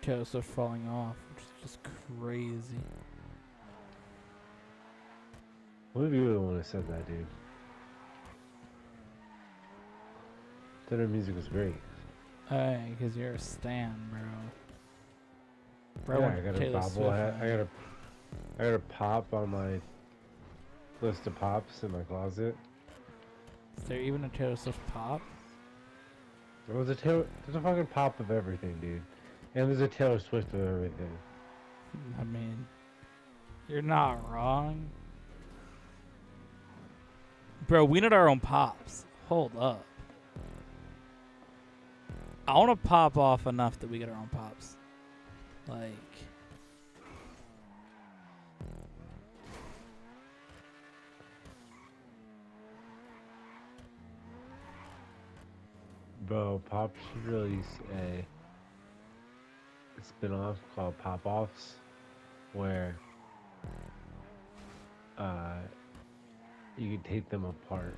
Taylor Swift falling off, which is just crazy. What if you were the one who said that, dude? That her music was great. Hey, because you're a stan, bro. Yeah, I got a Taylor bobblehead. Swift, I got a pop on my list of pops in my closet. Is there even a Taylor Swift pop? There's a fucking pop of everything, dude. And there's a Taylor Swift of everything. I mean, you're not wrong. Bro, we need our own pops. Hold up. I want to pop off enough that we get our own pops. Like... Bro, Pop should release a spin-off called Pop-Offs, where you can take them apart,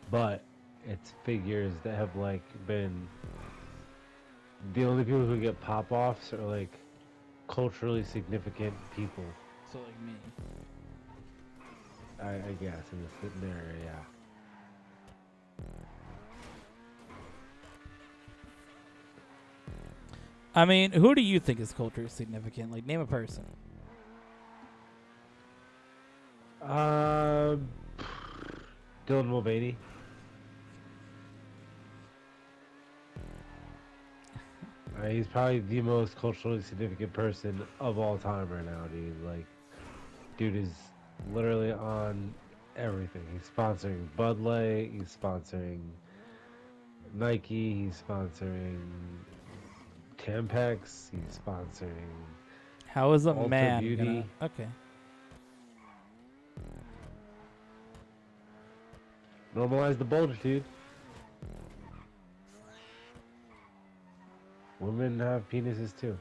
but it's figures that have like been the only people who get pop-offs are like culturally significant people. So like me. I guess in this scenario, yeah. I mean, who do you think is culturally significant? Like, name a person. Dylan Mulvaney. He's probably the most culturally significant person of all time right now, dude. Like, dude is literally on everything. He's sponsoring Bud Light. He's sponsoring Nike. He's sponsoring Tampax. He's sponsoring How is a Ulta man Beauty. gonna... Okay. Normalize the bulge, dude. Women have penises too.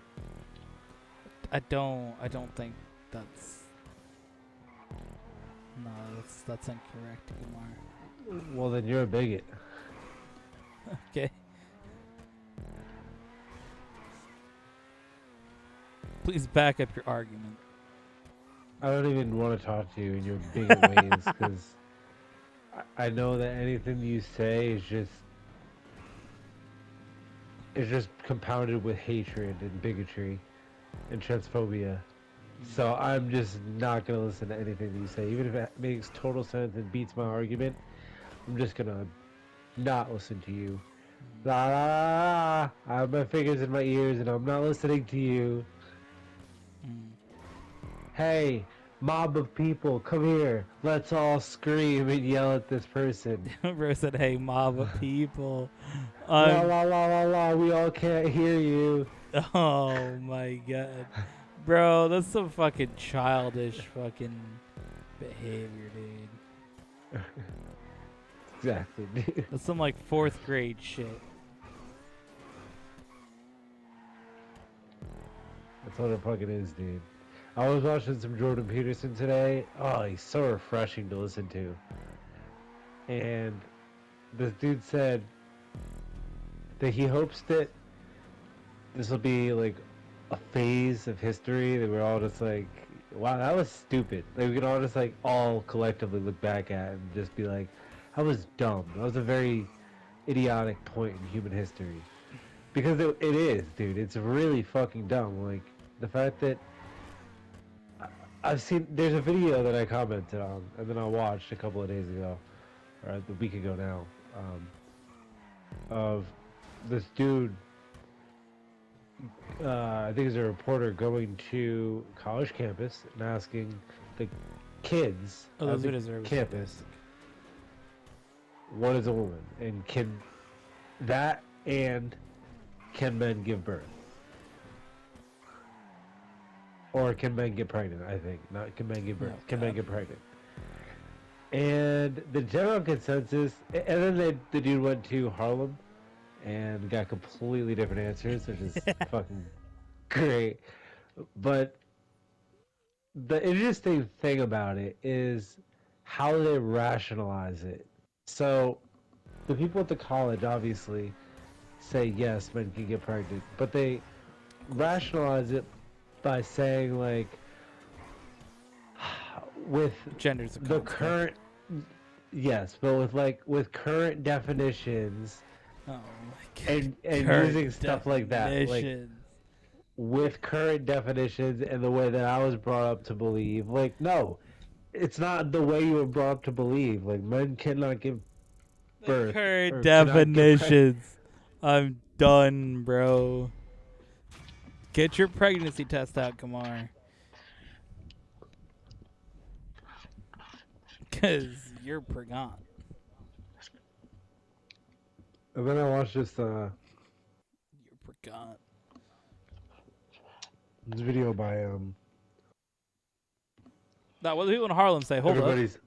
I don't think that's... No, that's incorrect, Kumar. Well, then you're a bigot. Okay. Please back up your argument. I don't even want to talk to you in your bigot ways, because I know that anything you say is just compounded with hatred and bigotry and transphobia. So I'm just not gonna listen to anything that you say, even if it makes total sense and beats my argument. I'm just gonna not listen to you. La la la la. I have my fingers in my ears and I'm not listening to you. Hey, mob of people, come here. Let's all scream and yell at this person. Bro said, hey, mob of people. La la la la la, we all can't hear you. Oh my god. Bro, that's some fucking childish fucking behavior, dude. Exactly, dude. That's some like 4th grade shit. That's what it fucking is, dude. I was watching some Jordan Peterson today. Oh, he's so refreshing to listen to. And this dude said that he hopes that this will be like a phase of history that we're all just like, wow, that was stupid. Like we can all just like all collectively look back at and just be like, that was dumb. That was a very idiotic point in human history. Because it is, dude. It's really fucking dumb. Like the fact that I've seen, there's a video that I commented on and then I watched a couple of days ago, or a week ago now, of this dude, I think he's a reporter, going to college campus and asking the kids at the campus, what is a woman? And can men give birth? Or can men get pregnant, I think. Not can men give birth. No, can men get pregnant? And the general consensus, and then the dude went to Harlem and got completely different answers, which is fucking great. But the interesting thing about it is how they rationalize it. So the people at the college obviously say yes, men can get pregnant, but they rationalize it by saying like with Gender's a the construct. current yes, but with current definitions Oh my god. and Current using stuff like that, like definitions. with current definitions and the way that I was brought up to believe, like no, it's not the way you were brought up to believe. Like men cannot give birth Current or cannot get pregnant. definitions. I'm done, bro. Get your pregnancy test out, Kamar. Cause you're pregnant. And then I watched You're pregnant. this video by Now, what do people in Harlem say? Hold everybody's.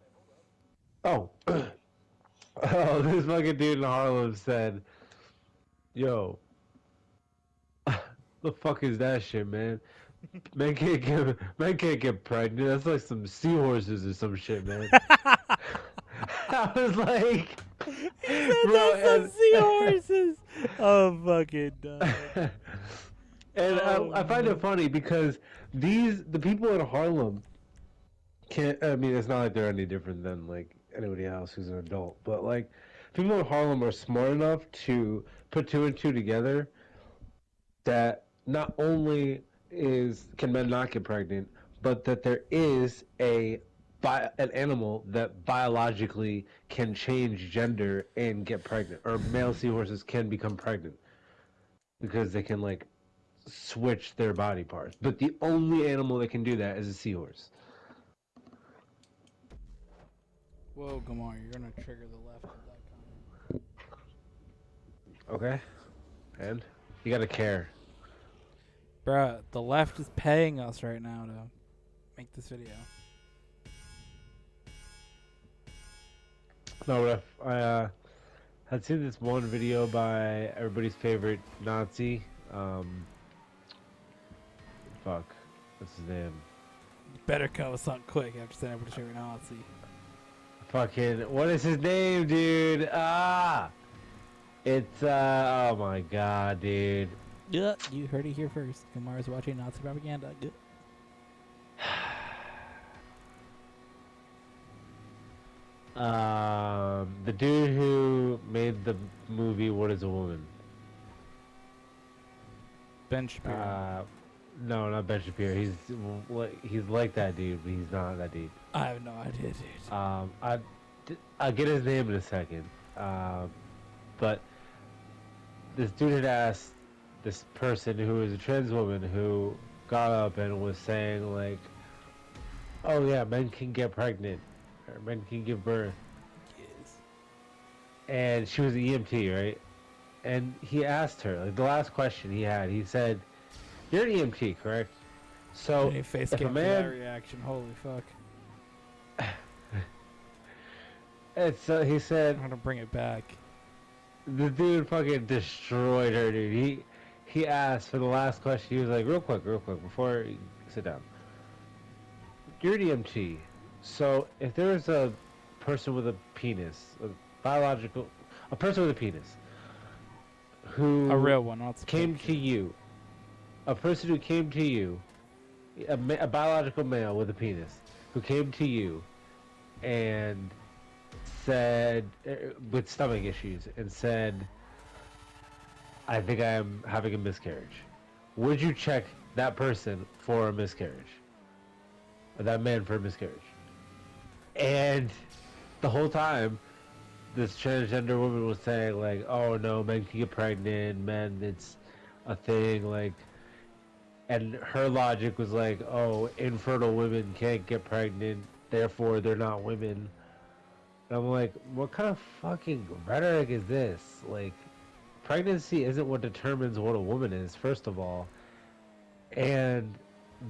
Oh, oh, this fucking dude in Harlem said, "Yo, the fuck is that shit, man? Men can't get pregnant. That's like some seahorses or some shit, man." up. I was like, He said bro, that's some seahorses. Oh, fucking done. and Oh, I find man. it funny because the people in Harlem can't. I mean, it's not like they're any different than like anybody else who's an adult, but like people in Harlem are smart enough to put two and two together that not only can men not get pregnant, but that there is an animal that biologically can change gender and get pregnant, or male seahorses can become pregnant because they can like switch their body parts. But the only animal that can do that is a seahorse. Whoa, Gamar, you're gonna trigger the left of that comment. Okay, and you gotta care. Bruh, the left is paying us right now to make this video. No, but I had seen this one video by everybody's favorite Nazi. Fuck, what's his name? You better come with something quick after saying everybody's favorite Nazi. Fucking, what is his name, dude? It's oh my god, dude. Yeah, you heard it here first. Gamar is watching Nazi propaganda. Good. The dude who made the movie What Is a Woman? Ben Shapiro. No, not Ben Shapiro. He's like that dude, but he's not that dude. I have no idea, dude. I'll get his name in a second. But this dude had asked this person who is a trans woman who got up and was saying like, "Oh yeah, men can get pregnant, or men can give birth." Yes. And she was an EMT, right? And he asked her, like the last question he had, he said, "You're an EMT, correct? So Any face if a cam for that man," reaction. Holy fuck. he said, I'm gonna bring it back. the dude fucking destroyed her, dude. He asked for the last question. He was like, real quick, before you sit down. You're an EMT. So if there was a person with a penis, a person with a penis, who A real one, not came to you, a person who came to you, a biological male with a penis, who came to you and said, with stomach issues, and said, "I think I am having a miscarriage." Would you check that person for a miscarriage? Or that man for a miscarriage? And the whole time, this transgender woman was saying like, "Oh no, men can get pregnant, men, it's a thing," like, and her logic was like, "Oh, infertile women can't get pregnant, therefore they're not women." And I'm like, what kind of fucking rhetoric is this? Like, pregnancy isn't what determines what a woman is, first of all. And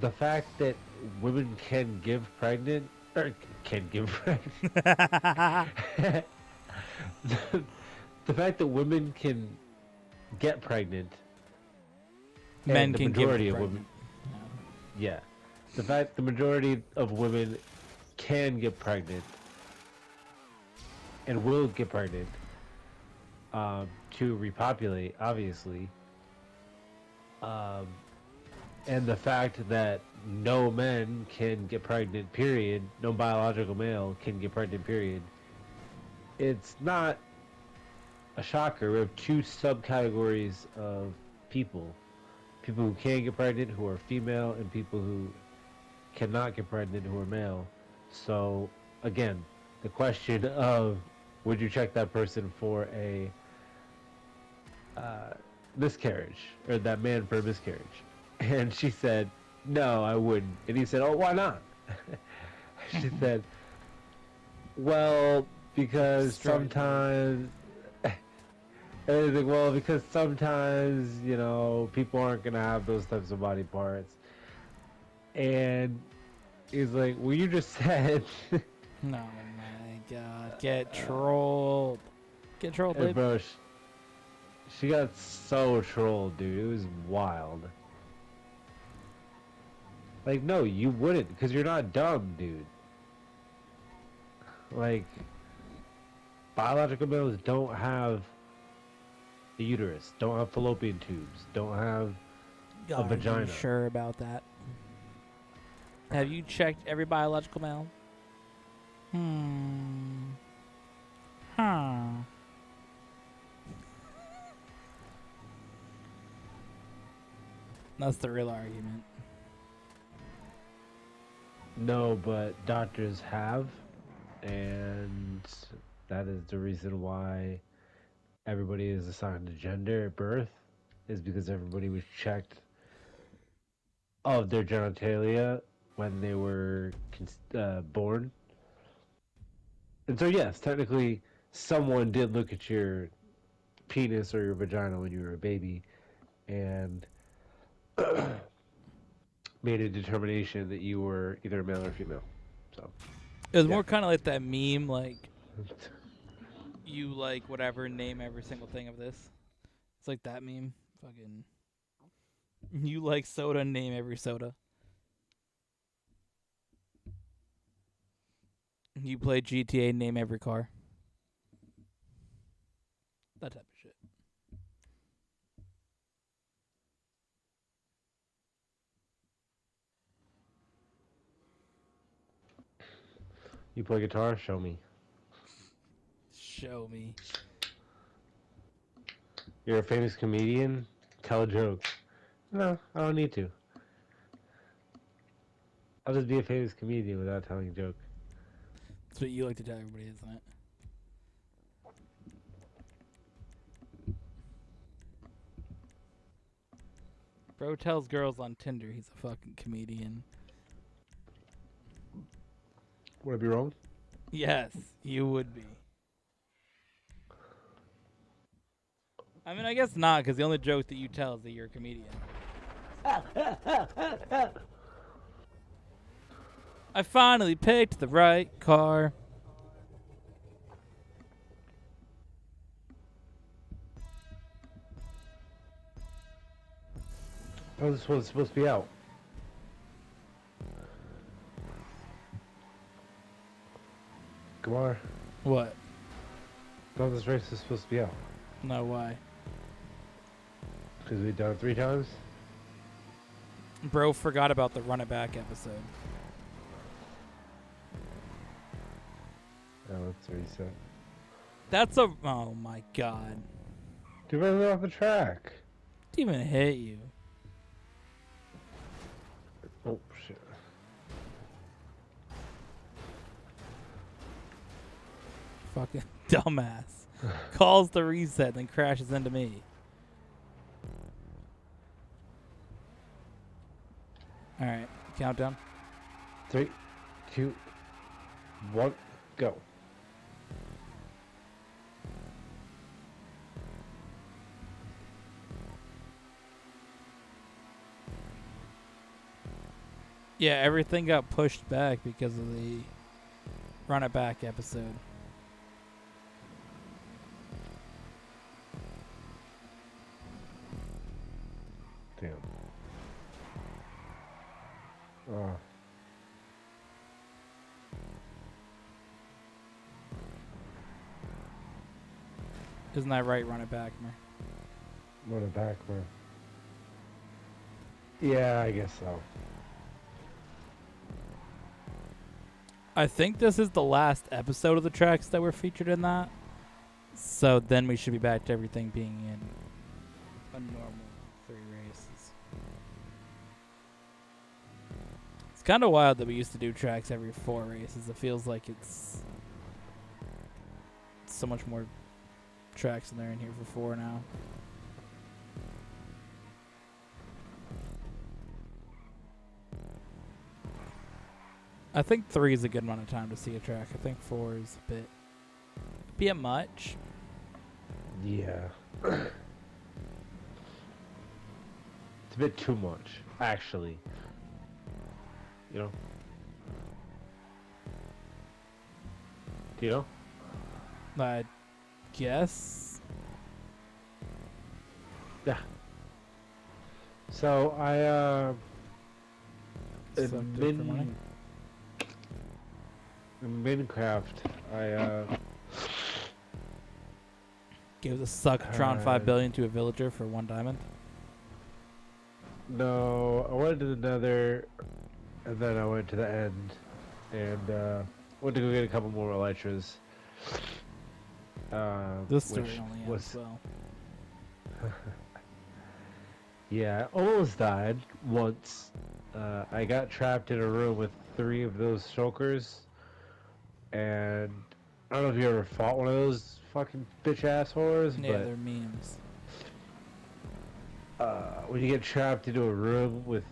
the fact that women can give pregnant, or can give pregnant, the fact that women can get pregnant. Men and the can give majority you of women, pregnant. yeah, the fact the majority of women can get pregnant and will get pregnant to repopulate, obviously, um, and the fact that no men can get pregnant, period, no biological male can get pregnant, period, it's not a shocker. We have two subcategories of people. People who can get pregnant who are female and people who cannot get pregnant who are male. So again, the question of would you check that person for a miscarriage or that man for a miscarriage? And she said, no, I wouldn't. And he said, oh, why not? She said, well, because Destroyed me. sometimes and he's like, well, because sometimes, people aren't gonna have those types of body parts. And he's like, well, you just said. No, my God. Get trolled. Get trolled, Hey, babe. bro, she got so trolled, dude. It was wild. Like, no, you wouldn't, because you're not dumb, dude. Like, biological males don't have a uterus, don't have fallopian tubes, don't have a Are vagina. you sure about that? Have you checked every biological male? Huh. That's the real argument. No, but doctors have, and that is the reason why everybody is assigned a gender at birth, is because everybody was checked of their genitalia when they were born. And so, yes, technically, someone did look at your penis or your vagina when you were a baby and made a determination that you were either a male or female. So, It was yeah. more kind of like that meme, like, you like whatever, name every single thing of this. It's like that meme. Fucking. You like soda, name every soda. You play GTA, name every car. That type of shit. You play guitar? Show me. Show me. You're a famous comedian? Tell a joke. No, I don't need to. I'll just be a famous comedian without telling a joke. That's what you like to tell everybody, isn't it? Bro tells girls on Tinder he's a fucking comedian. Would I be wrong? Yes, you would be. I mean, I guess not, because the only joke that you tell is that you're a comedian. I finally picked the right car. Oh, this one's supposed to be out. Kamar, What? no, this race is supposed to be out. No, why? Because we've done it 3 times? Bro forgot about the Run It Back episode. Oh, let's reset. That's a... Oh, my God. Dude, I off the track. Didn't even hit you. Oh, shit. Fucking dumbass. Calls the reset, then crashes into me. Alright, countdown. 3, 2, 1, go. Yeah, everything got pushed back because of the Run It Back episode. Oh, Isn't that right? Run it back, man. run it back, man. Yeah, I guess so. I think this is the last episode of the tracks that were featured in that. So then we should be back to everything being in a normal 3 races. It's kind of wild that we used to do tracks every 4 races. It feels like it's so much more tracks than there in here for 4 now. I think 3 is a good amount of time to see a track. I think 4 is a bit much. Yeah. It's a bit too much, actually. You know? Do you know? I guess. Yeah. So I Sucked it for money. in Minecraft Gives a suck-tron 5 billion to a villager for 1 diamond. no, I went to the Nether, and then I went to the end, and went to go get a couple more elytras. This story which only was ends well. yeah, I almost died once. I got trapped in a room with 3 of those shulkers, and I don't know if you ever fought one of those fucking bitch ass whores, Yeah, but they're memes. when you get trapped into a room with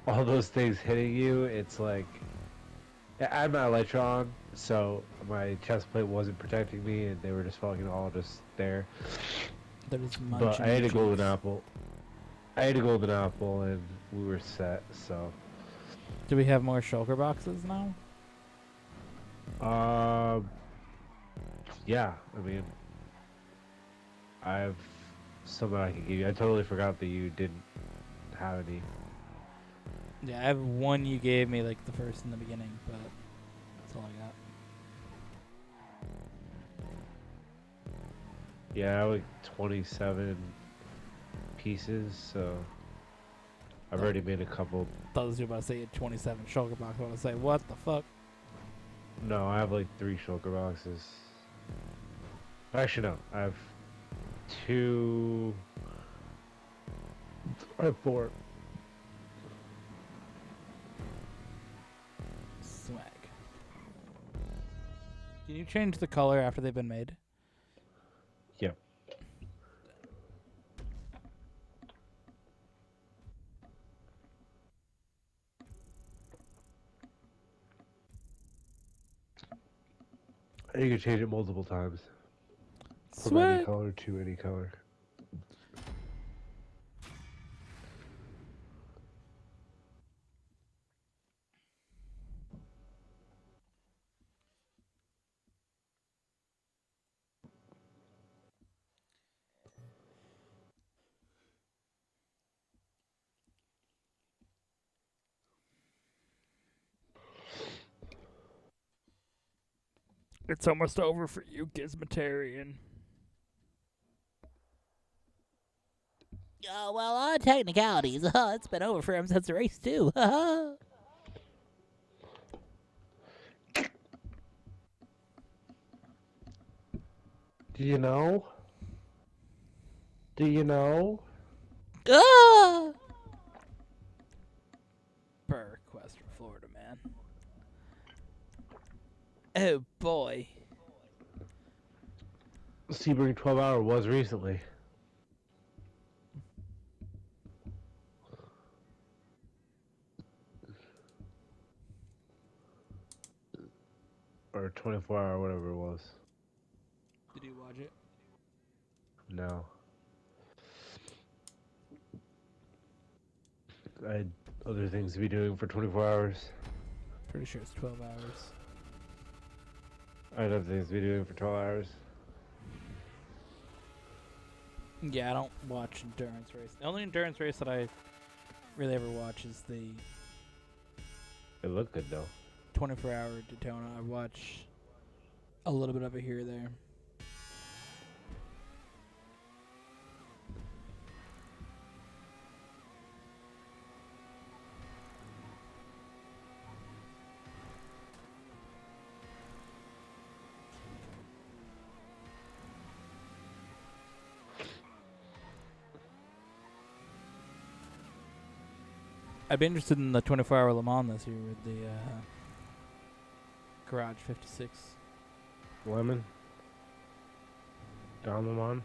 all those things hitting you, it's like I had my electron, so my chest plate wasn't protecting me, and they were just fucking all just there. They're just But munching I ate your a golden cheeks. apple. I ate a golden apple, and we were set. So, Do we have more shulker boxes now? yeah. I mean, I have some that I can give you. I totally forgot that you didn't have any. Yeah, I have 1 you gave me, like the first in the beginning, but that's all I got. Yeah, I have like 27 pieces, so I've already made a couple. Thought you were about to say you had 27 shulker boxes. I want to say, what the fuck? No, I have like 3 shulker boxes. Actually, no, I have 2. I have 4. Swag. Can you change the color after they've been made? Yeah. You can change it multiple times. From any Swag. color to any color. It's almost over for you, Gizmatarian. Oh, well, on technicalities, it's been over for him since the race, too. Do you know? Do you know? Ah! Per request from Florida, man. Oh boy. Sebring 12 Hour was recently. Or 24 Hour, whatever it was. Did you watch it? No. I had other things to be doing for 24 hours. Pretty sure it's 12 hours. I had other things to be doing for 12 hours. Yeah, I don't watch endurance race. The only endurance race that I really ever watch is the It looked good though. 24-hour Daytona. I watch a little bit of it here or there. I'd be interested in the 24-hour Le Mans this year with the Garage 56. Lemon. Don Lemon.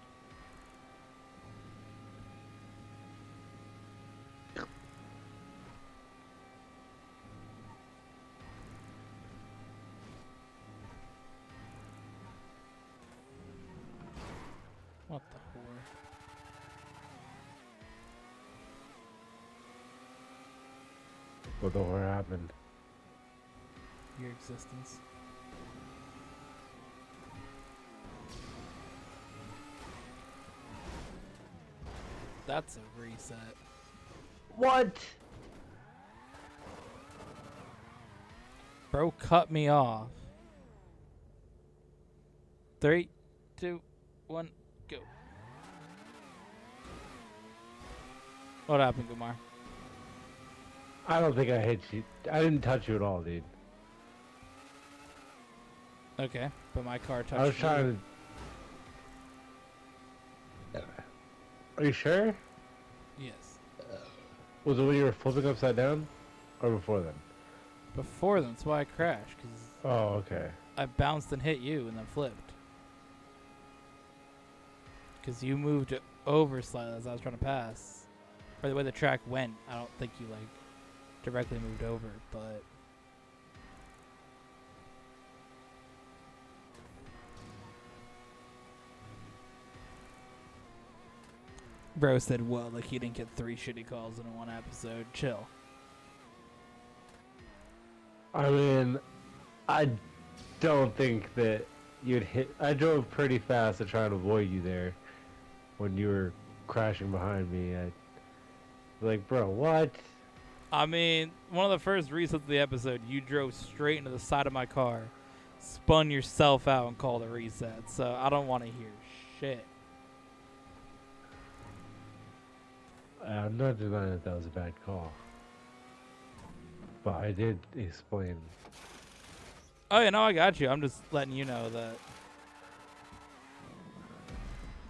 What the whore? What the whore happened? Your existence. That's a reset. What? Bro cut me off. 3, 2, 1, go. What happened, Kumar? I don't think I hit you. I didn't touch you at all, dude. Okay, but my car touched I was you. trying to. Are you sure? Yes. Was it when you were flipping upside down, or before then? Before then, that's why I crashed, because Oh, okay. I bounced and hit you and then flipped. Because you moved over slightly as I was trying to pass. Or the way the track went, I don't think you, like, directly moved over, but... Bro said, well, like he didn't get 3 shitty calls in one episode. Chill. I mean, I don't think that you'd hit. I drove pretty fast to try and avoid you there when you were crashing behind me. Like, bro, what? I mean, one of the first resets of the episode, you drove straight into the side of my car, spun yourself out, and called a reset. So I don't want to hear shit. I'm not denying that that was a bad call. But I did explain. Oh, yeah, no, I got you. I'm just letting you know that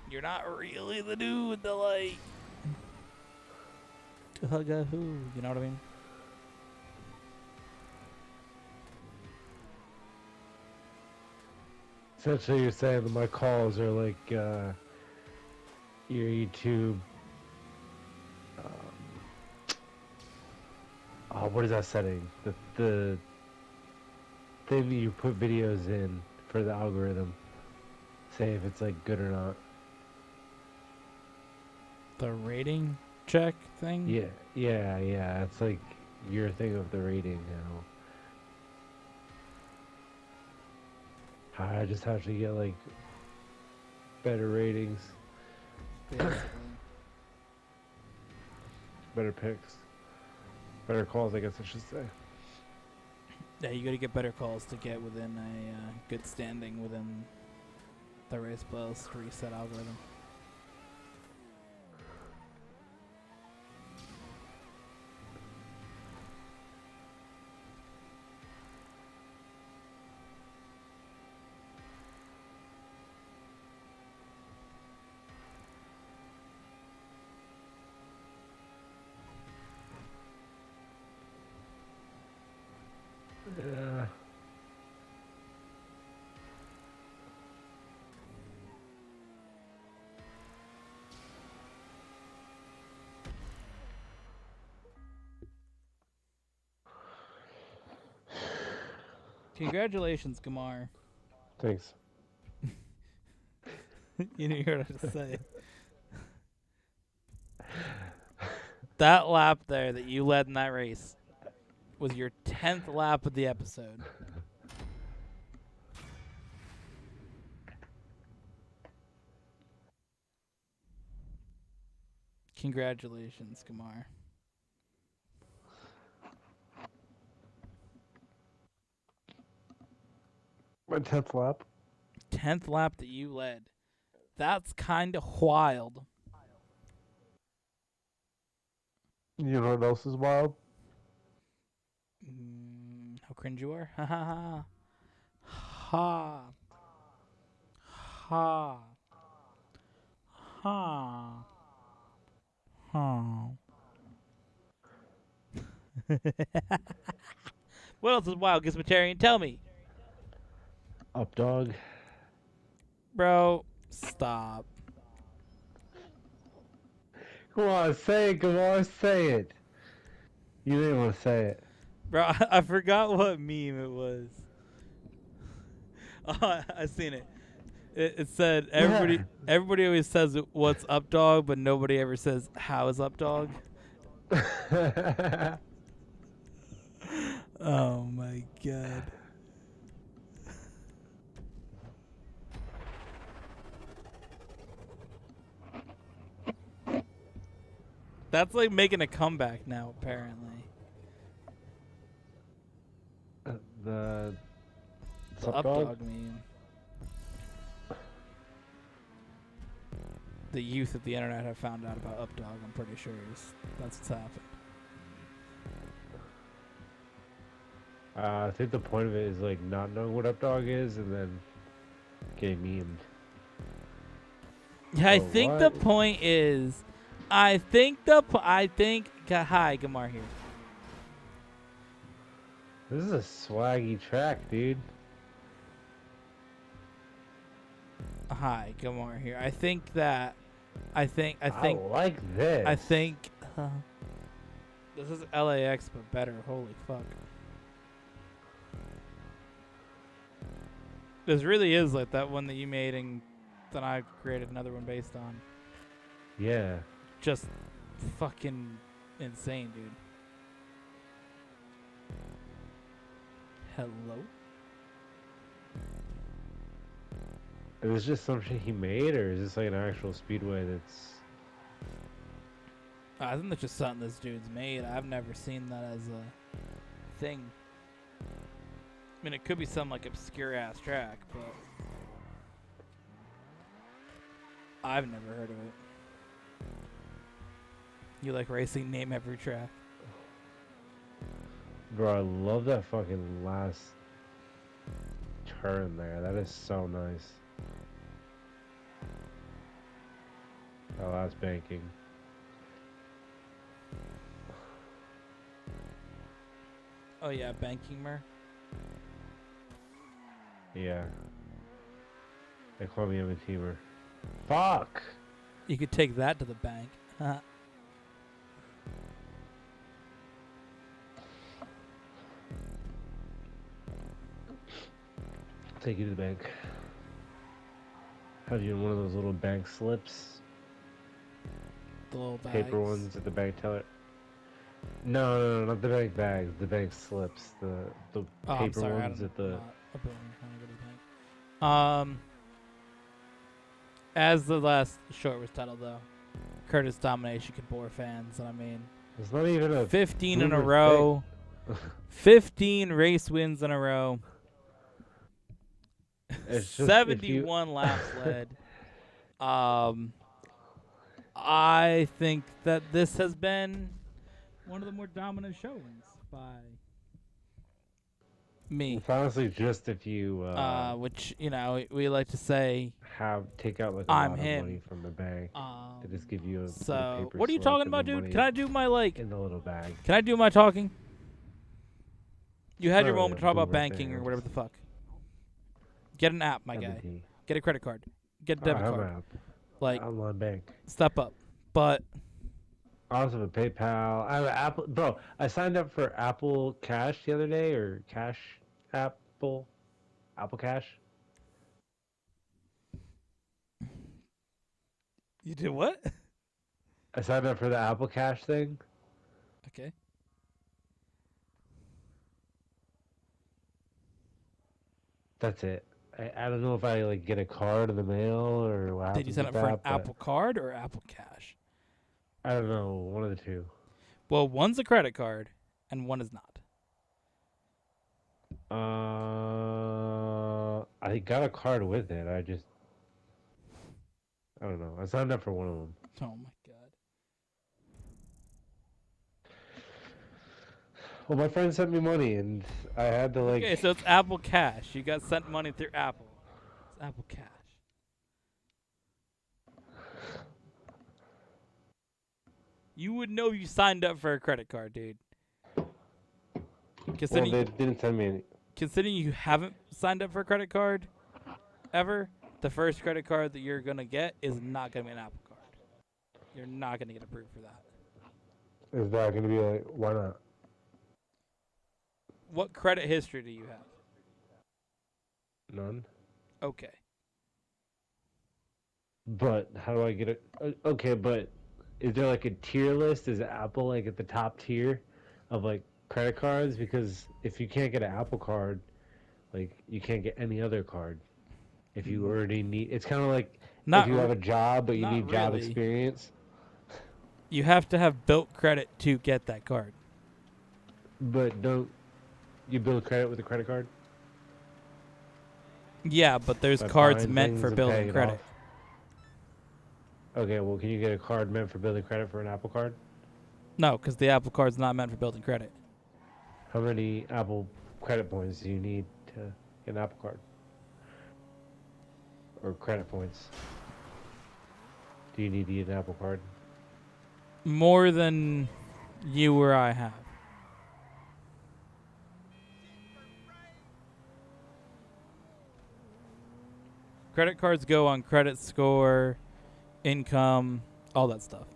you're not really the dude that, like, to hug a who. You know what I mean? Essentially, you're saying that my calls are like your YouTube. Oh, what is that setting? The thing that you put videos in for the algorithm. Say if it's like good or not. The rating check thing? Yeah. It's like your thing of the rating now. I just have to get like better ratings, Basically. better picks, better calls. I guess I should say. Yeah, you got to get better calls to get within a good standing within the race plus reset algorithm. Yeah. Congratulations, Gamar. Thanks. You didn't hear what I just say. That lap there that you led in that race was your 10th lap of the episode. Congratulations, Gamar. My 10th lap. 10th lap that you led. That's kind of wild. You know what else is wild? How cringe you are. Ha ha ha. Ha. Ha. Ha. What else is wild, Gizmatarian? Tell me. Up dog. Bro, stop. Come on, say it. Come on, say it. You didn't want to say it. Bro, I forgot what meme it was. Oh, I seen it. It said everybody always says what's up dog, but nobody ever says how is up dog. Oh my god. That's like making a comeback now, apparently. The Up dog meme. The youth of the internet have found out about up dog. I'm pretty sure that's what's happened. I think the point of it is like not knowing what up dog is and then getting memed. Yeah, I Oh, think what? the point is, hi, Gamar here. This is a swaggy track, dude. Hi, Gamar here. I think I like this. I think this is LAX but better. Holy fuck. This really is like that one that you made and then I created another one based on. Yeah. Just fucking insane, dude. Hello? Is this just some shit he made, or is this like an actual speedway that's... I think that's just something this dude's made. I've never seen that as a thing. I mean, it could be some like obscure ass track, but I've never heard of it. You like racing? Name every track. Bro, I love that fucking last turn there. That is so nice. That last banking. Oh yeah, banking mer. Yeah. They call me a teamer. Fuck! You could take that to the bank. Take you to the bank. Have you in one of those little bank slips? The little bags. Paper ones at the bank teller? No, not the bank bags. The bank slips. The Oh, paper I'm sorry, ones at the... As the last short was titled, though, Curtis domination could bore fans, and I mean, It's not even a 15 in a boomer row, 15 race wins in a row, It's just 71 laps led. I think that this has been one of the more dominant showings by me. It's honestly just if you Which, you know, we like to say, take out like a I'm lot him. of money from the bank. They just give you a little So, paper what are you slip talking and the about, dude? money Can I do my, like, in the little bag? can I do my talking? You had Not your really moment to a talk about boomer banking thing, or I'm whatever the just- fuck. Get an app, my guy. M&T. Get a credit card. Get a I debit have card. an app. Like, Online bank. step up. But I also have a PayPal. I have an Apple. Bro, I signed up for Apple Cash the other day, or Cash Apple Cash. you did what? I signed up for the Apple Cash thing. Okay. That's it. I don't know if I like get a card in the mail or what happens Did you sign with up for an that, but Apple card or Apple Cash? I don't know. One of the two. Well, one's a credit card and one is not. I got a card with it. I don't know. I signed up for one of them. Oh my god. Well, my friend sent me money, and I had to like. Okay, so it's Apple Cash. You got sent money through Apple. It's Apple Cash. You would know you signed up for a credit card, dude. Well, Considering, they didn't send me any. considering you haven't signed up for a credit card ever, the first credit card that you're going to get is not going to be an Apple card. You're not going to get approved for that. Is that going to be like? Why not? What credit history do you have? None. Okay. But how do I get it? Okay, but is there like a tier list? Is Apple like at the top tier of like credit cards? Because if you can't get an Apple card, like you can't get any other card. If you already need, it's kind of like Not if you re- have a job but you not need job really. experience. You have to have built credit to get that card. But don't you build credit with a credit card? Yeah, but there's By cards buying meant things for and building paying it credit. off? Okay, well, can you get a card meant for building credit for an Apple card? No, because the Apple card's not meant for building credit. How many Apple credit points do you need to get an Apple card? Or credit points? Do you need to get an Apple card? More than you or I have. Credit cards go on credit score, income, all that stuff.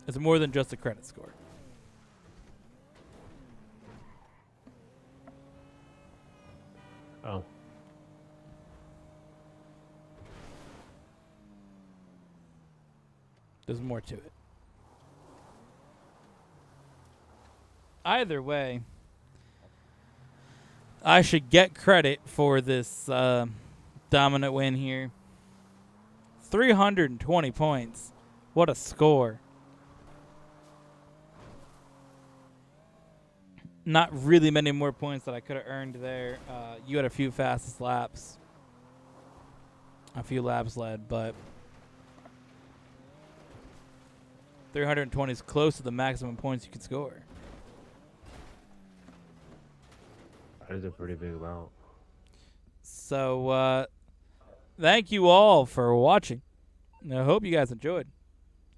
It's more than just a credit score. Oh. There's more to it. Either way, I should get credit for this dominant win here. 320 points. What a score. Not really many more points that I could have earned there. You had a few fastest laps. A few laps led, but 320 is close to the maximum points you can score. That is a pretty big amount. So, thank you all for watching. I hope you guys enjoyed.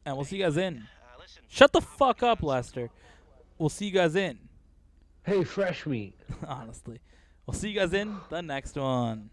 And we'll see you guys in. Shut the fuck up, Lester. We'll see you guys in. Hey, fresh meat. Honestly. We'll see you guys in the next one.